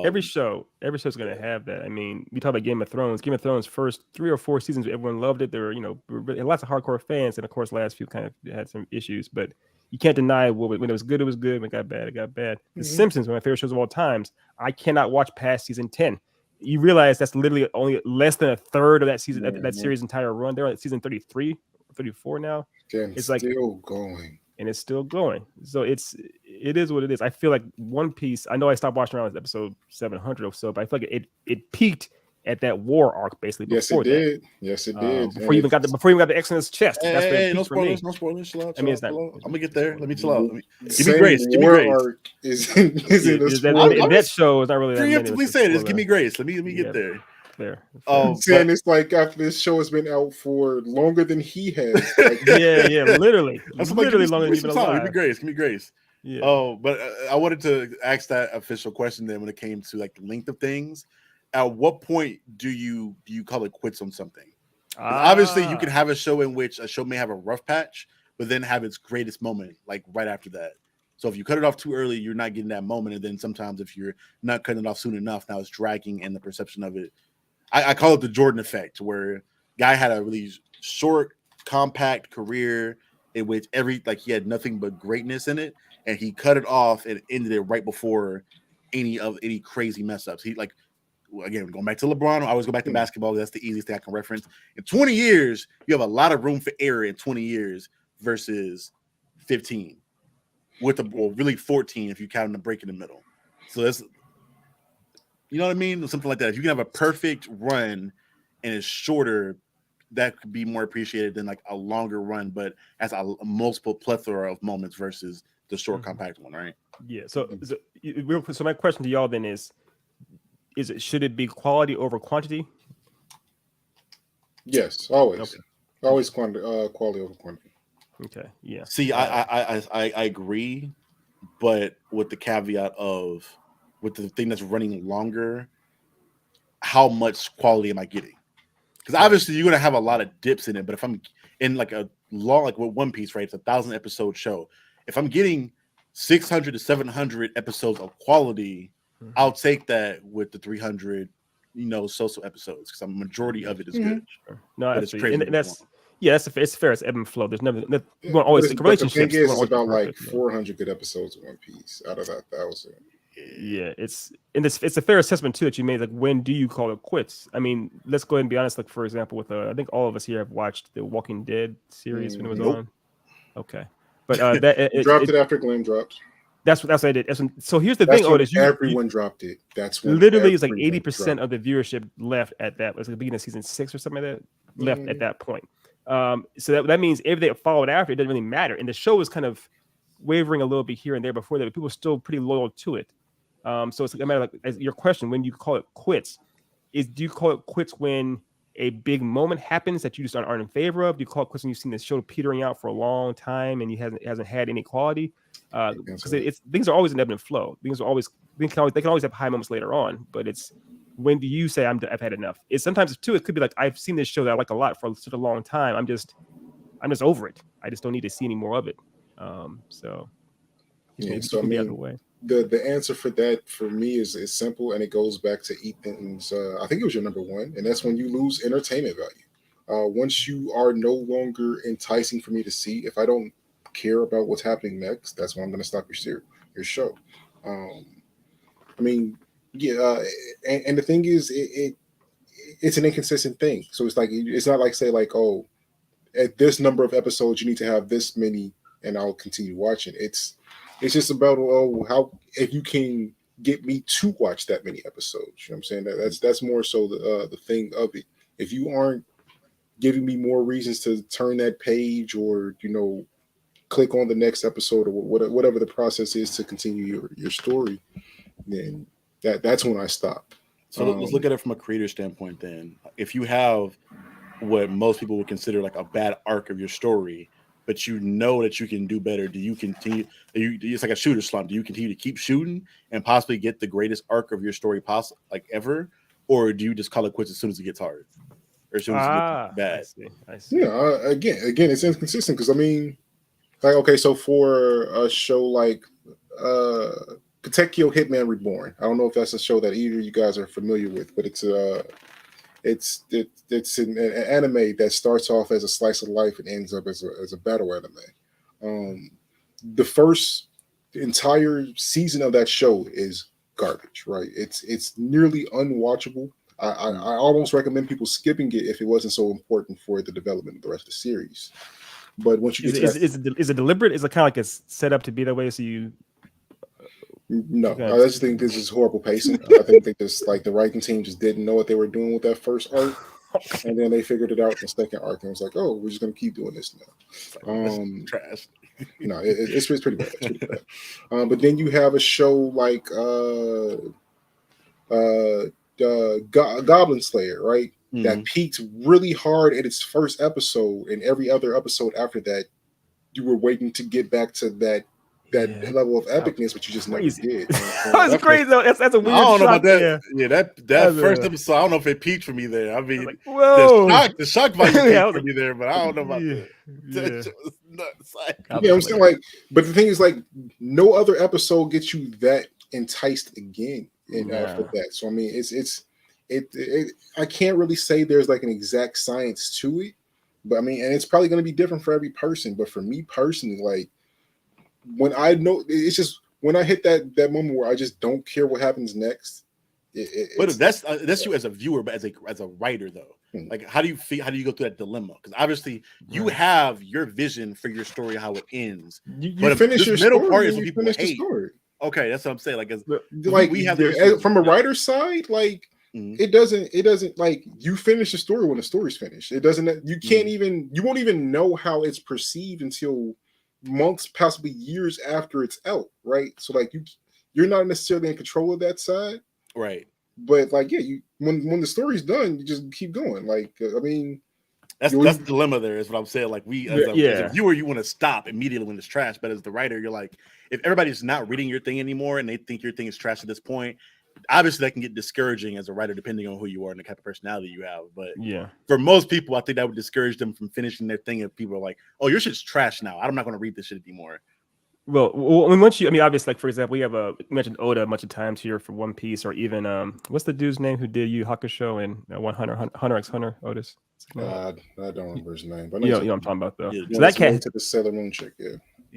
every show is going to have that. I mean, we talk about Game of Thrones. Game of Thrones first 3 or 4 seasons, everyone loved it. There were lots of hardcore fans, and of course, last few kind of had some issues, but. You can't deny when it was good, it was good. When it got bad, it got bad. The Simpsons, one of my favorite shows of all times. I cannot watch past season 10. You realize that's literally only less than a third of that season, that series' entire run. They're at season 33, 34 now. It's like still going, and it's still going. So it is what it is. I feel like One Piece. I know I stopped watching around episode 700 or so, but I feel like it peaked at that war arc basically. Yes, it did. Yes, it did. Before you even got the X in his chest. That's hey, no spoilers. No spoilers. Chill out. It's not. I'm gonna get there. Let me chill out. Give me grace. Give me grace. Arc is in that show is not really that. Preemptively saying this. Give me grace. Let me get there. There. I'm saying it's like after this show has been out for longer than he has. Like, yeah, literally. That's literally longer than even alive. Give me grace. Yeah. But I wanted to ask that official question then when it came to like the length of things. At what point do you call it quits on something? Obviously, you can have a show in which a show may have a rough patch, but then have its greatest moment like right after that. So if you cut it off too early, you're not getting that moment. And then sometimes if you're not cutting it off soon enough, now it's dragging, and the perception of it. I call it the Jordan effect, where guy had a really short, compact career in which he had nothing but greatness in it, and he cut it off and ended it right before any crazy mess ups. He like. Again, going back to LeBron, I always go back to basketball. That's the easiest thing I can reference. In 20 years, you have a lot of room for error in 20 years versus 15, really 14 if you count the break in the middle. So that's, you know what I mean? Something like that. If you can have a perfect run and it's shorter, that could be more appreciated than like a longer run, but as a multiple plethora of moments versus the short compact one, right? Yeah. So my question to y'all then is should it be quality over quantity? Yes, always. Okay. Always quality over quantity. Okay. Yeah. See, I agree, but with the caveat of with the thing that's running longer, how much quality am I getting? Because obviously you're gonna have a lot of dips in it. But if I'm in like a long, like with One Piece, right? It's a 1,000 episode show. If I'm getting 600 to 700 episodes of quality, I'll take that with the 300, so episodes, because a majority of it is good. Sure. No, but it's crazy. And that's it's fair. It's ebb and flow. There's never always relationships. The thing is about like 400 good episodes of One Piece out of that 1,000. Yeah, it's a fair assessment too that you made. Like, when do you call it quits? I mean, let's go ahead and be honest. Like, for example, with I think all of us here have watched the Walking Dead series when it was on. Okay, but it dropped it after Glenn dropped. That's what I did. So here's the thing, Otis. Everyone dropped it. That's when literally it's like 80% of the viewership left at that. It was like the beginning of season 6 or something like that. Left at that point. So that means if they followed after, it doesn't really matter. And the show was kind of wavering a little bit here and there before that, but people were still pretty loyal to it. So it's a matter of, like, as your question, when you call it quits, do you call it quits when a big moment happens that you just aren't in favor of? Do you call it quits when you've seen the show petering out for a long time and it hasn't had any quality? Because things are always an ebb and flow. They can always have high moments later on, but it's when do you say I've had enough? It's sometimes too. It could be like, I've seen this show that I like a lot for such a long time. I'm just over it. I just don't need to see any more of it. So I mean, the other way. The answer for that for me is simple, and it goes back to Ethan's. I think it was your number one, and that's when you lose entertainment value. Once you are no longer enticing for me to see, if I don't care about what's happening next, that's when I'm going to stop your show. I mean, yeah, and the thing is, it's an inconsistent thing. So it's like, it's not like, say, like, oh, at this number of episodes you need to have this many, and I'll continue watching. It's just about how if you can get me to watch that many episodes. You know what I'm saying? That's more so the thing of it. If you aren't giving me more reasons to turn that page or click on the next episode or whatever the process is to continue your story, then that's when I stop. So let's look at it from a creator standpoint. Then, if you have what most people would consider like a bad arc of your story, but you know that you can do better, do you continue? It's like a shooter slump. Do you continue to keep shooting and possibly get the greatest arc of your story possible, like ever, or do you just call it quits as soon as it gets hard, or as soon as it gets bad? I see. Yeah. Again, it's inconsistent because I mean, like, okay, so for a show like Katekyo Hitman Reborn, I don't know if that's a show that either of you guys are familiar with, but it's an anime that starts off as a slice of life and ends up as a battle anime. The first entire season of that show is garbage, right? It's nearly unwatchable. I almost recommend people skipping it if it wasn't so important for the development of the rest of the series. But once you get is it deliberate? Is it kind of like it's set up to be that way? So you No, I just think this is horrible pacing. I think they just, like, the writing team just didn't know what they were doing with that first arc, and then they figured it out in the second arc and was like, "Oh, we're just gonna keep doing this now." Trash. No, it's pretty bad. It's pretty bad. But then you have a show like Goblin Slayer, right? Mm-hmm. That peaked really hard at its first episode, and every other episode after that, you were waiting to get back to that level of epicness, but you just never did. That's crazy though. That's a weird. I don't know about that. There. Yeah, that first episode, I don't know if it peaked for me there. I mean, like, whoa, the shock value peaked for me there, but I don't know about that. Yeah, I'm saying, like, but the thing is, like, no other episode gets you that enticed again for that. So I mean, it I can't really say there's like an exact science to it, but I mean, and it's probably going to be different for every person. But for me personally, like, when I know, it's just when I hit that moment where I just don't care what happens next. But that's you as a viewer, but as a writer though, like, how do you feel? How do you go through that dilemma? Because obviously you have your vision for your story, how it ends. You finish your middle story, part is what people finish hate. The story. Okay, that's what I'm saying. Like, we have from a writer's side, like, it doesn't like you finish the story when the story's finished. It doesn't. You can't even. You won't even know how it's perceived until months, possibly years after it's out, right? So like you're not necessarily in control of that side, right? But like, yeah, you when the story's done, you just keep going. Like, I mean, that's the dilemma. There is what I'm saying. Like, we as a viewer, you want to stop immediately when it's trash, but as the writer, you're like, if everybody's not reading your thing anymore and they think your thing is trash at this point, obviously that can get discouraging as a writer, depending on who you are and the type of personality you have. But for most people, I think that would discourage them from finishing their thing if people are like, "Oh, your shit's trash now. I'm not going to read this shit anymore." Well, once you, I mean, obviously, like for example, we have you mentioned Oda a bunch of times here for One Piece, or even what's the dude's name who did Yu Hakusho and Hunter x Hunter? Otis. I don't remember his name, but you know what I'm talking about though. Yeah, so that cat to the Sailor Moon chick,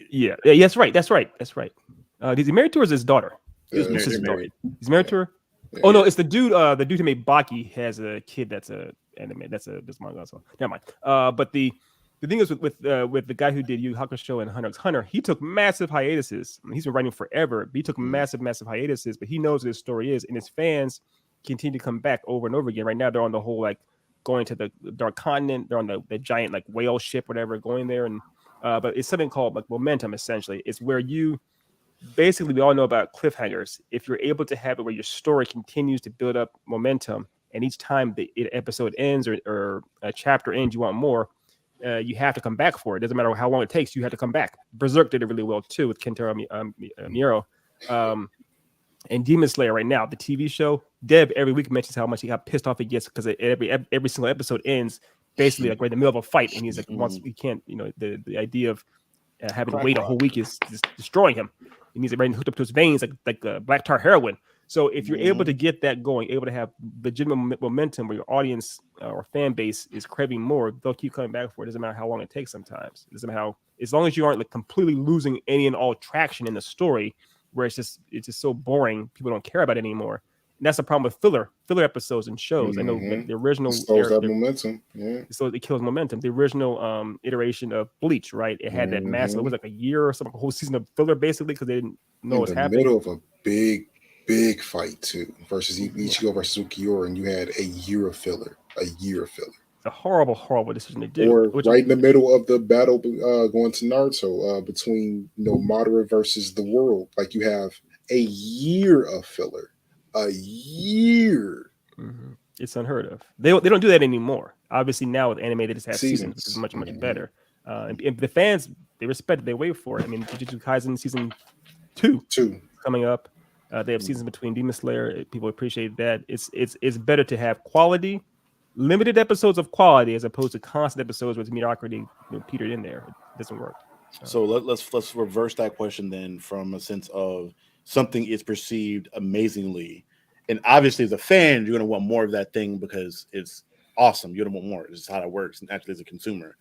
yeah, that's right. Is he married to her or is his daughter? He's married. He's married to her. Yeah. Oh no, it's the dude who made Baki has a kid that's a anime. That's manga. So never mind. But the thing is with the guy who did Yu Hakusho and Hunter x Hunter, he took massive hiatuses. I mean, he's been writing forever, but he took massive hiatuses. But he knows what his story is, and his fans continue to come back over and over again. Right now, they're on the whole like going to the Dark Continent. They're on the giant like whale ship, whatever, going there. And but it's something called like momentum. Essentially, it's where you basically, we all know about cliffhangers. If you're able to have it where your story continues to build up momentum, and each time the episode ends or a chapter ends, you want more. You have to come back for it. Doesn't matter how long it takes. You have to come back. Berserk did it really well too with Kentaro Miura. And Demon Slayer right now, the TV show, Deb every week mentions how much he got pissed off he gets because every single episode ends basically like right in the middle of a fight, and he's like, once he can't, the idea of having to wait a whole week is just destroying him. And he's right hooked up to his veins like black tar heroin. So if you're able to get that going, able to have legitimate momentum where your audience or fan base is craving more, they'll keep coming back for it. It doesn't matter how long it takes sometimes. It doesn't matter how, as long as you aren't like completely losing any and all traction in the story, where it's just so boring, people don't care about it anymore. And that's the problem with filler episodes and shows. I know like the original momentum. Yeah. So it kills momentum. The original iteration of Bleach, right? It had that massive, it was like a year or something, a whole season of filler basically because they didn't know what's happening. In the middle of a big fight too, versus Ichigo versus Ukiura, and you had a year of filler. A horrible decision to do. Or right in the middle of the battle going to Naruto between Madara versus the world, like you have a year of filler. A year. Mm-hmm. It's unheard of. They don't do that anymore. Obviously now with anime they just have seasons, which is much better. And the fans, they respect it, they wait for it. I mean, Jujutsu Kaisen season 2 coming up. They have seasons between Demon Slayer. People appreciate that. It's better to have quality, limited episodes of quality as opposed to constant episodes with mediocrity petered in there. It doesn't work. So let's reverse that question then from a sense of something is perceived amazingly, and obviously as a fan you're going to want more of that thing because it's awesome. You're going to want more. This is how it works, and actually as a consumer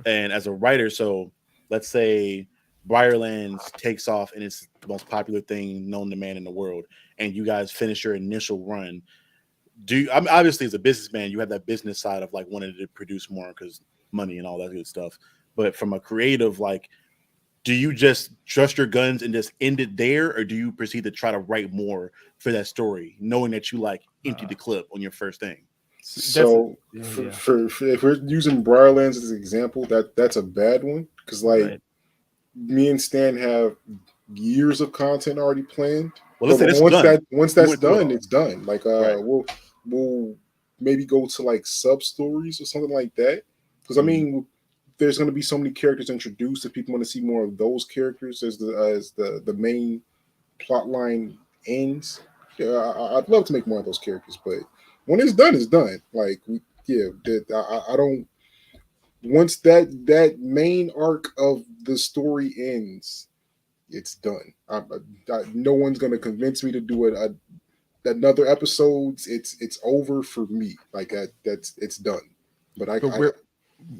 and as a writer. So let's say Briarlands takes off and it's the most popular thing known to man in the world, and you guys finish your initial run. Obviously as a businessman you have that business side of like wanting to produce more because money and all that good stuff, but from a creative, like, do you just trust your guns and just end it there, or do you proceed to try to write more for that story, knowing that you like empty the clip on your first thing? So for if we're using Briarlands as an example, that's a bad one because me and Stan have years of content already planned. Well, let's say once that's done, it's done. Like we'll maybe go to like sub stories or something like that. Because I mean, there's going to be so many characters introduced that people want to see more of those characters as the main plot line ends. Yeah, I'd love to make more of those characters, but when it's done, it's done. Like I don't. Once that main arc of the story ends, it's done. No one's going to convince me to do it. Another episodes, it's over for me. Like it's done. But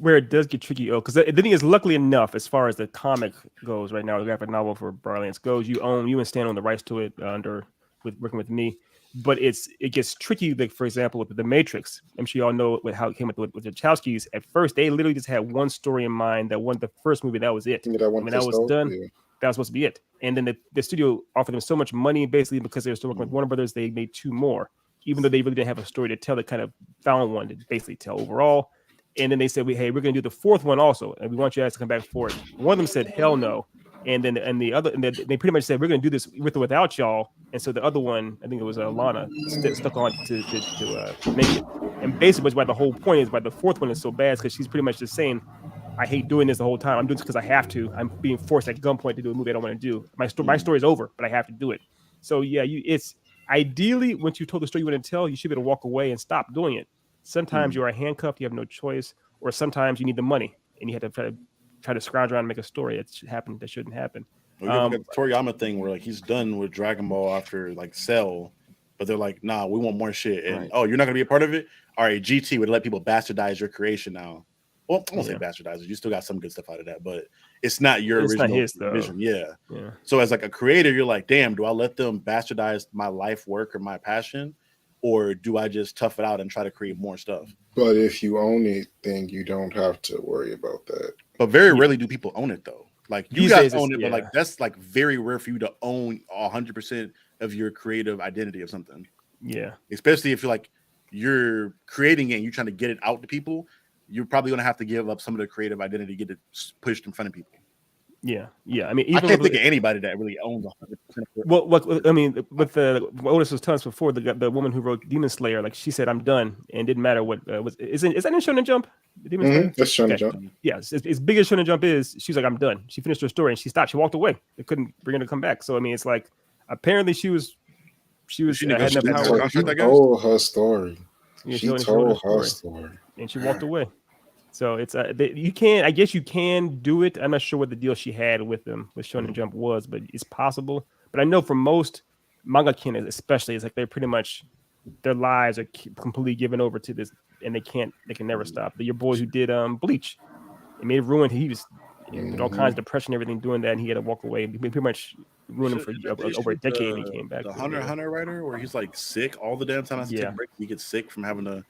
where it does get tricky, because the thing is, luckily enough, as far as the comic goes, right now the graphic novel for Briarlands goes, you and Stan own the rights to it working with me. But it gets tricky. Like for example, with the Matrix, I'm sure you all know how it came with the Wachowskis. At first, they literally just had one story in mind. That one, the first movie, that was it. That was done. Yeah. That was supposed to be it. And then the studio offered them so much money, basically because they were still working with Warner Brothers. They made 2 more. even though they really didn't have a story to tell, they kind of found one to basically tell overall. And then they said, hey, we're going to do the fourth one also, and we want you guys to come back for it. One of them said, hell no. And then they pretty much said, we're going to do this with or without y'all. And so the other one, I think it was Lana, stuck on to make it. And basically, why the whole point is why the fourth one is so bad, because she's pretty much just saying, I hate doing this the whole time. I'm doing this because I have to. I'm being forced at gunpoint to do a movie I don't want to do. My story is over, but I have to do it. So yeah, it's ideally once you told the story you want to tell, you should be able to walk away and stop doing it. Sometimes you are handcuffed, you have no choice, or sometimes you need the money and you have to try to scrounge around and make a story that shouldn't happen. Well, the Toriyama thing where like he's done with Dragon Ball after like Cell, but they're like, nah, we want more shit. And oh, you're not gonna be a part of it? All right, GT would let people bastardize your creation now. Well, I won't say bastardize it. You still got some good stuff out of that, but it's not your original vision. Yeah. So as like a creator, you're like, damn, do I let them bastardize my life work or my passion? Or do I just tough it out and try to create more stuff? But if you own it, then you don't have to worry about that. But very rarely do people own it though. Like you guys own it, but like that's like very rare for you to own 100% of your creative identity of something. Yeah. Especially if you're creating it and you're trying to get it out to people, you're probably going to have to give up some of the creative identity to get it pushed in front of people. Yeah. I mean, I can't think of anybody that really owns 100% of it. Well, I mean, with what Otis was telling us before, the woman who wrote Demon Slayer, like she said, I'm done, and it didn't matter what is that in Shonen Jump? Demon Slayer? That's Shonen Jump. Yeah, as big as Shonen Jump is, she's like, I'm done. She finished her story and she stopped. She walked away. They couldn't bring her to come back. So I mean, it's like apparently she had enough power. She told her story. Yeah, she told her story, and she walked away. So it's you can, I guess you can do it. I'm not sure what the deal she had with them with Shonen Jump was, but it's possible. But I know for most manga kin, especially, it's like they're pretty much their lives are completely given over to this, and they can never stop. Your boy who did Bleach, it may have ruined. He was with all kinds of depression, and everything doing that, and he had to walk away. He pretty much ruined him for over a decade. And he came back. The Hunter writer, where he's like sick all the damn time. Take a break. He gets sick from having to.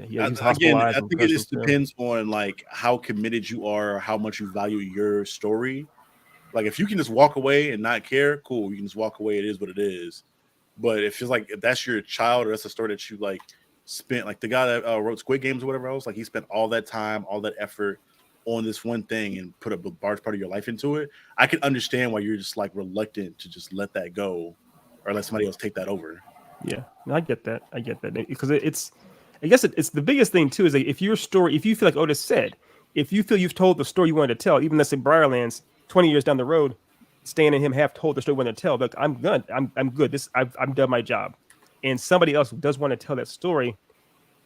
Yeah, again, I think it just depends on like how committed you are, or how much you value your story. Like if you can just walk away and not care, cool. You can just walk away. It is what it is. But if it's like if that's your child or that's a story that you like spent, like the guy that wrote Squid Games or whatever else, like he spent all that time, all that effort on this one thing and put a large part of your life into it. I can understand why you're just like reluctant to just let that go or let somebody else take that over. Yeah, I get that because it's. I guess it's the biggest thing too is like if your story, if you feel like Otis said, if you feel you've told the story you wanted to tell, even let's say Briarlands, 20 years down the road, Stan and him have told the story you wanted to tell. Like I'm good, I'm good. I'm done my job, and somebody else does want to tell that story,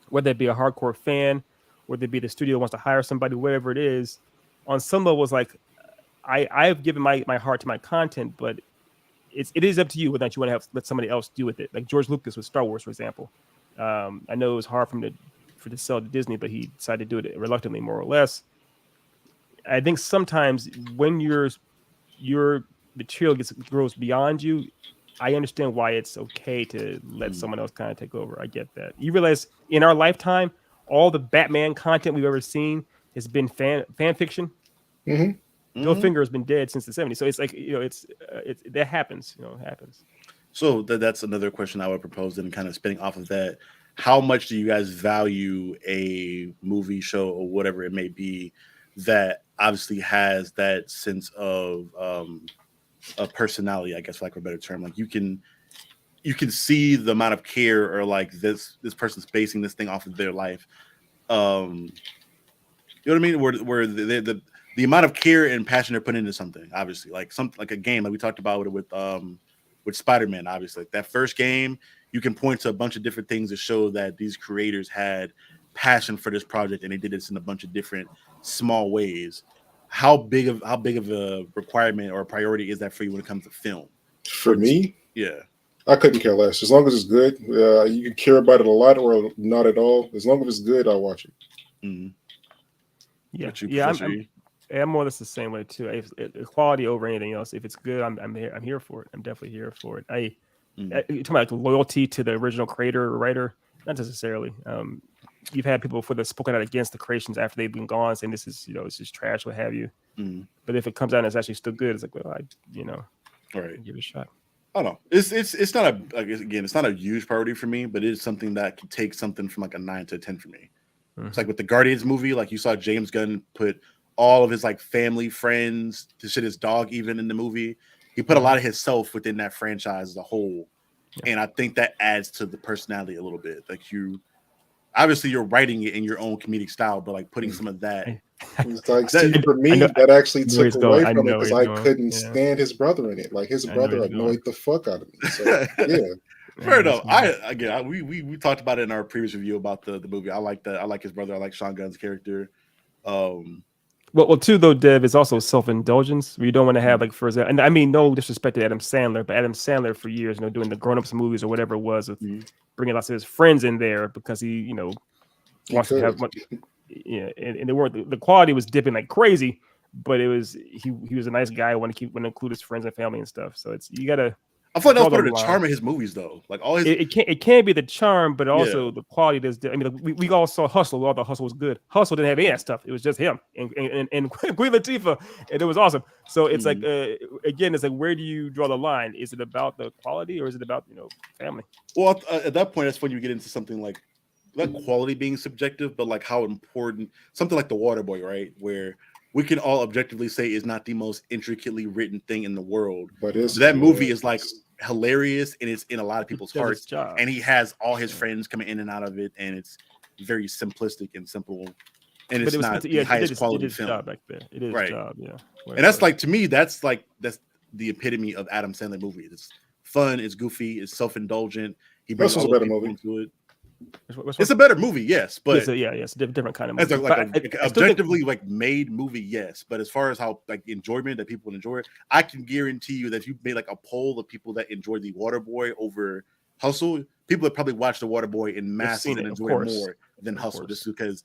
whether it be a hardcore fan, whether it be the studio wants to hire somebody, whatever it is. On some level, it's like I've given my heart to my content, but it is up to you whether or not you want to let somebody else do with it. Like George Lucas with Star Wars, for example. I know it was hard for him to sell to Disney, but he decided to do it reluctantly, more or less. I think sometimes when your material grows beyond you, I understand why it's okay to let someone else kind of take over. I get that. You realize in our lifetime, all the Batman content we've ever seen has been fan fiction. Joe Finger has been dead since the 70s, so it's like that happens. It happens. So that's another question I would propose, and kind of spinning off of that. How much do you guys value a movie, show, or whatever it may be that obviously has that sense of a personality, I guess, for lack of a better term? Like you can see the amount of care, or like this person's basing this thing off of their life. You know what I mean? Where the amount of care and passion they're putting into something, obviously, like a game, like we talked about with Spider-Man, obviously. Like that first game, you can point to a bunch of different things to show that these creators had passion for this project, and they did this in a bunch of different small ways. How big of a requirement or a priority is that for you when it comes to film? For me, yeah, I couldn't care less. As long as it's good, you can care about it a lot or not at all. As long as it's good, I'll watch it. Mm-hmm. Yeah, I'm more or less the same way too. Quality over anything else. If it's good, I'm here for it. I'm definitely here for it. You're talking about loyalty to the original creator or writer, not necessarily. You've had people before that spoken out against the creations after they've been gone, saying this is it's just trash, what have you. But if it comes out and it's actually still good, it's like, well, all right, give it a shot. I don't know. It's not a like again. It's not a huge priority for me, but it is something that can take something from like a 9 to a 10 for me. It's like with the Guardians movie, like you saw James Gunn put all of his like family, friends, to shit his dog even in the movie. He put a lot of himself within that franchise as a whole, and I think that adds to the personality a little bit. Like obviously you're writing it in your own comedic style, but like putting some of that. It's like, see, for me, that actually took away from it because I couldn't stand his brother in it. Like his brother annoyed the fuck out of me. So yeah. Fair enough. We talked about it in our previous review about the movie. I like that. I like his brother. I like Sean Gunn's character. Well, too though, Dev, is also self-indulgence. Where you don't want to have like, for example, and I mean no disrespect to Adam Sandler, but Adam Sandler for years, doing the grown-ups movies or whatever it was, with bringing lots of his friends in there because he, wants to have much. Yeah, and they weren't the quality was dipping like crazy, but it was he was a nice guy. Want to include his friends and family and stuff. So you gotta. I feel like that was part of the charm of his movies, though. Like all his, it can't be the charm, but also the quality. I mean, we all saw Hustle. All the Hustle was good. Hustle didn't have any of that stuff. It was just him and Queen Latifah, and it was awesome. So it's like again, it's like where do you draw the line? Is it about the quality or is it about family? Well, at that point, that's when you get into something like not quality being subjective, but like how important something like The Waterboy, right? Where we can all objectively say is not the most intricately written thing in the world, but that movie is like hilarious and it's in a lot of people's hearts. And he has all his friends coming in and out of it, and it's very simplistic and simple. And it's not the highest quality film. Job back there. It is right. Job, yeah. And that's like, to me, that's the epitome of Adam Sandler movie. It's fun, it's goofy, it's self-indulgent. He brings all the people into it. It's a better movie, yes, but it's a different kind of movie. It's objectively like made movie, yes. But as far as how like enjoyment that people enjoy it, I can guarantee you that if you made like a poll of people that enjoy The Waterboy over Hustle, people that probably watch The Waterboy in masses and enjoy it more than Hustle, just because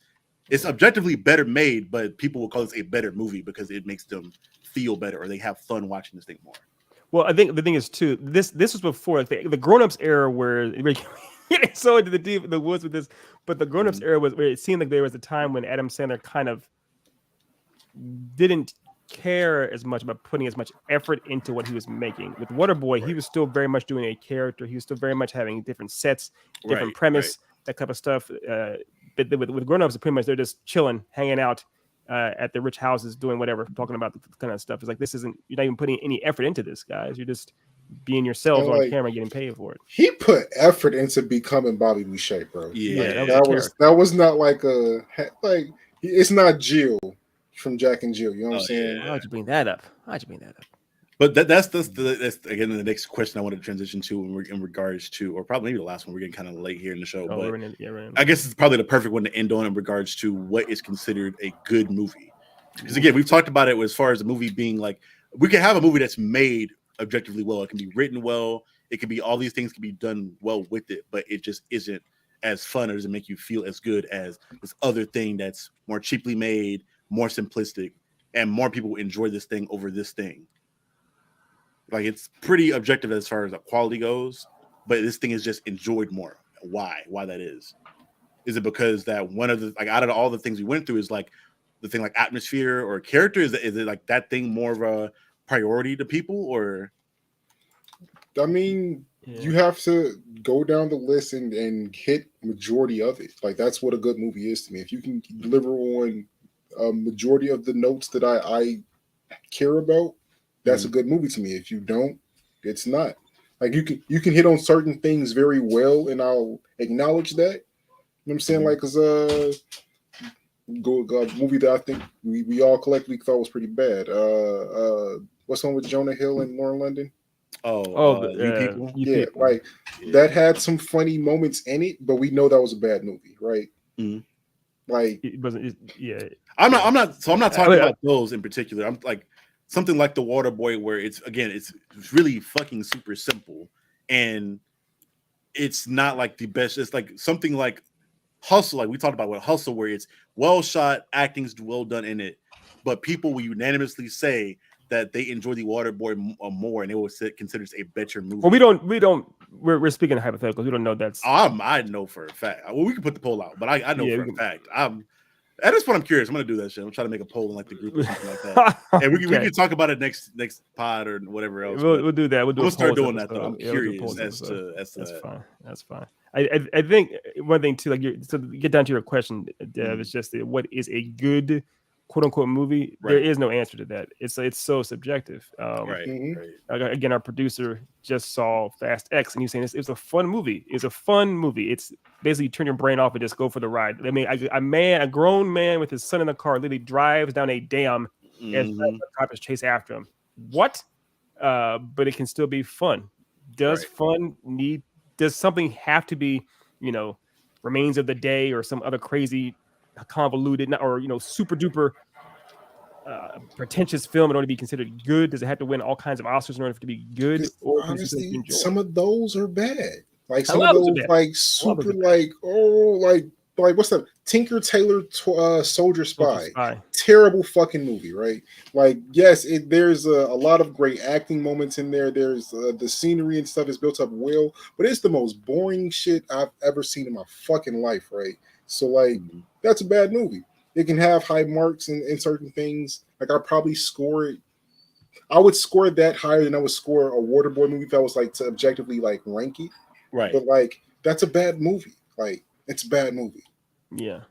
it's objectively better made, but people will call this a better movie because it makes them feel better or they have fun watching this thing more. Well, I think the thing is too, this was before like the grown-ups era where so into the woods with this, but the grown-ups era was where it seemed like there was a time when Adam Sandler kind of didn't care as much about putting as much effort into what he was making. With Waterboy, he was still very much doing a character. He was still very much having different sets, different premise, that type of stuff. But with grown-ups, pretty much they're just chilling, hanging out at the rich houses, doing whatever, talking about the kind of stuff. It's like you're not even putting any effort into this, guys. You're just being yourself on camera, getting paid for it. He put effort into becoming Bobby Boucher, bro. Yeah, that was not like it's not Jill from Jack and Jill. You know what I'm saying? How'd you bring that up? But that's again the next question I want to transition to in regards to, or probably maybe the last one. We're getting kind of late here in the show, but I guess it's probably the perfect one to end on in regards to what is considered a good movie. Because again, we've talked about it as far as a movie being like, we can have a movie that's made objectively well. It can be written well. It can be all these things can be done well with it, but it just isn't as fun or doesn't make you feel as good as this other thing that's more cheaply made, more simplistic, and more people enjoy this thing over this thing. Like it's pretty objective as far as the quality goes, but this thing is just enjoyed more. Why that is? Is it because that one of the out of all the things we went through is like the thing like atmosphere or character? Is it like that thing more of a priority to people, or I mean, you have to go down the list and hit majority of it. Like that's what a good movie is to me. If you can deliver on a majority of the notes that I care about, that's a good movie to me. If you don't, it's not. Like you can hit on certain things very well, and I'll acknowledge that. You know what I'm saying? Like, cause a movie that I think we all collectively thought was pretty bad. What's one with Jonah Hill and Lauren London? You People. Yeah, like that had some funny moments in it, but we know that was a bad movie, right? Mm-hmm. Like it wasn't. I'm not talking about those in particular. I'm like something like The Waterboy, where it's really fucking super simple, and it's not like the best. It's like something like Hustle, like we talked about with Hustle, where it's well shot, acting's well done in it, but people will unanimously say that they enjoy The Waterboy more, and they will consider it a better movie. Well, we're speaking hypotheticals. We don't know that's. I know for a fact. Well, we can put the poll out, but I know for a fact. At this point, I'm curious. I'm gonna do that shit. I'm trying to make a poll in like the group or something like that, and we can talk about it next pod or whatever else. We'll do that. We'll start doing that though. I'm curious as to That's that. fine. That's fine. I think one thing too, like so to get down to your question, Dev, is just what is a good quote unquote movie? Right. There is no answer to that. It's so subjective. Right. Again, our producer just saw Fast X, and he's saying it's a fun movie. It's a fun movie. It's basically turn your brain off and just go for the ride. I mean, a grown man with his son in the car literally drives down a dam as the cops chase after him. What? But it can still be fun. Does something have to be, Remains of the Day or some other crazy convoluted or super duper pretentious film in order to be considered good? Does it have to win all kinds of Oscars in order to be good? Or honestly, some of those are bad. Like some of those, like super, like what's that? Tinker Tailor Soldier Spy. Terrible fucking movie, right? Like, yes, there's a lot of great acting moments in there. There's the scenery and stuff is built up well, but it's the most boring shit I've ever seen in my fucking life, right? So, like, that's a bad movie. It can have high marks in certain things. Like, I probably score it. I would score that higher than I would score a Waterboy movie if I was like to objectively like rank it. Right. But like, that's a bad movie. Like, it's a bad movie. Yeah.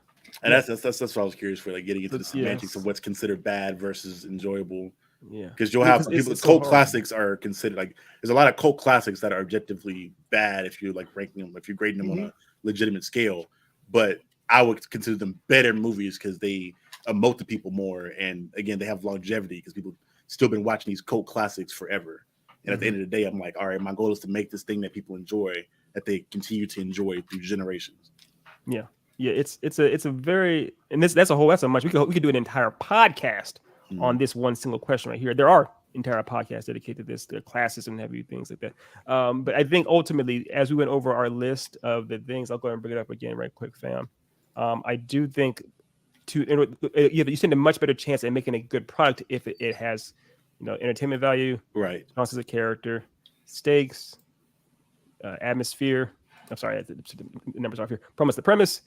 And that's what I was curious for, like getting into the semantics of what's considered bad versus enjoyable. Yeah. Because you'll have people. Cult classics are considered like there's a lot of cult classics that are objectively bad if you're like ranking them, if you're grading them on a legitimate scale. But I would consider them better movies because they emote to people more, and again, they have longevity because people still been watching these cult classics forever. And at the end of the day, I'm like, all right, my goal is to make this thing that people enjoy, that they continue to enjoy through generations. Yeah, it's a very, and that's a much we could do an entire podcast on this one single question right here. There are entire podcasts dedicated to this, the classes and heavy things like that. But I think ultimately, as we went over our list of the things, I'll go ahead and bring it up again right quick, fam. I do think you stand a much better chance at making a good product if it has, entertainment value, right? Responses of character, stakes, atmosphere. I'm sorry, the numbers are off here. The premise,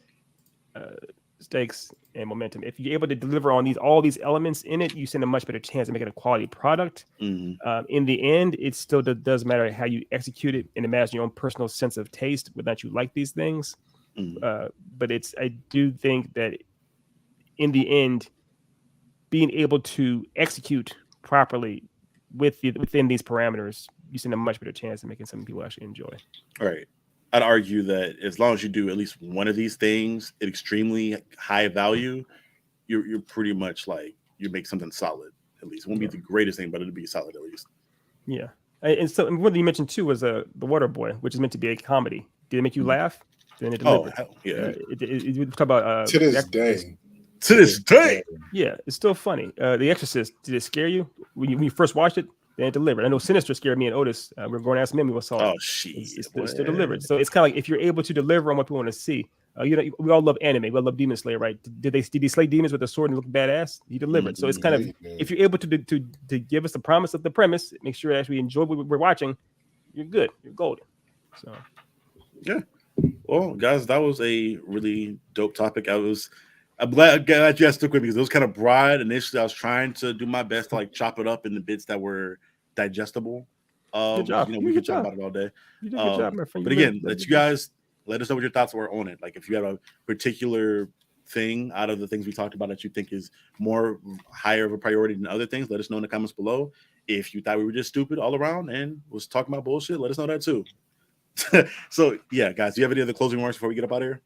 stakes, and momentum. If you're able to deliver on all these elements in it, you stand a much better chance of making a quality product. In the end, it still does matter how you execute it and imagine your own personal sense of taste, whether or not you like these things. But I do think that in the end, being able to execute properly within these parameters, you stand a much better chance of making something people actually enjoy. All right. I'd argue that as long as you do at least one of these things at extremely high value, you're pretty much like you make something solid. At least it won't be the greatest thing, but it'll be solid at least. Yeah, and so one thing you mentioned too was the Waterboy, which is meant to be a comedy. Did it make you laugh? Then it delivered. Oh, hell yeah! We talk about to this day. To this day, yeah, it's still funny. The Exorcist, did it scare you when you first watched it? Then it delivered. I know Sinister scared me and Otis. We were going to ask Mimi what saw it. Oh shit! It's still delivered. So it's kind of like if you're able to deliver on what people want to see. We all love anime. We all love Demon Slayer, right? Did he slay demons with a sword and look badass? He delivered. So it's kind of if you're able to give us the promise of the premise, make sure that we enjoy what we're watching, you're good. You're golden. So yeah. Well, guys, that was a really dope topic. I'm glad you guys stuck with me because it was kind of broad. Initially, I was trying to do my best to like chop it up in the bits that were digestible. Good job. We could talk about it all day. You did a good job, my friend. But again, let us know what your thoughts were on it. Like if you have a particular thing out of the things we talked about that you think is more higher of a priority than other things, let us know in the comments below. If you thought we were just stupid all around and was talking about bullshit, let us know that too. So yeah, guys, do you have any other closing remarks before we get up out of here?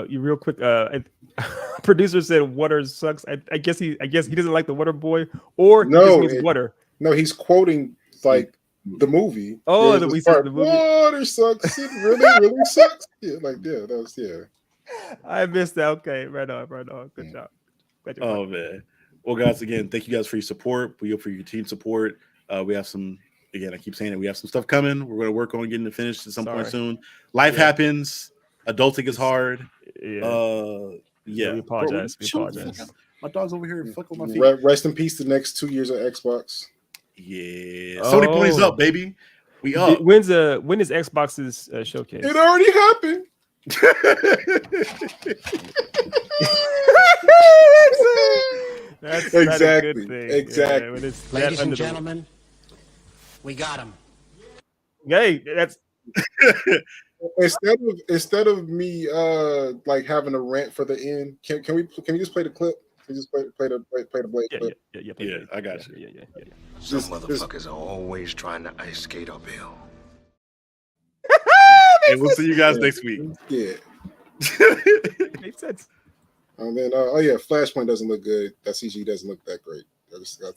You real quick. Producer said water sucks. I guess he doesn't like the Water Boy, or no, he means water. No, he's quoting like the movie. Oh, the movie. Water sucks. It really sucks. Yeah, that was I missed that. Okay, right on. Good job. Oh man. Well, guys, again, thank you guys for your support. We hope for your team support. We have some. Again, I keep saying it. We have some stuff coming. We're going to work on getting it finished at some point soon. Life happens. Adulting is hard. We apologize. My dog's over here fucking with my feet. Rest in peace the next 2 years of Xbox. Yeah. Sony points up, baby. We up. When is Xbox's showcase? It already happened. That's Exactly, not a good thing. exactly. When it's that Ladies and under the- gentlemen, we got him. Hey, that's Instead of me like having a rant for the end, can we just play the clip? Can we just play the Blade clip? Yeah, I got you. Yeah. Some Just- motherfuckers are always trying to ice skate uphill. And we'll see you guys next week. Yeah. Makes sense. And then Flashpoint doesn't look good. That CG doesn't look that great. It's still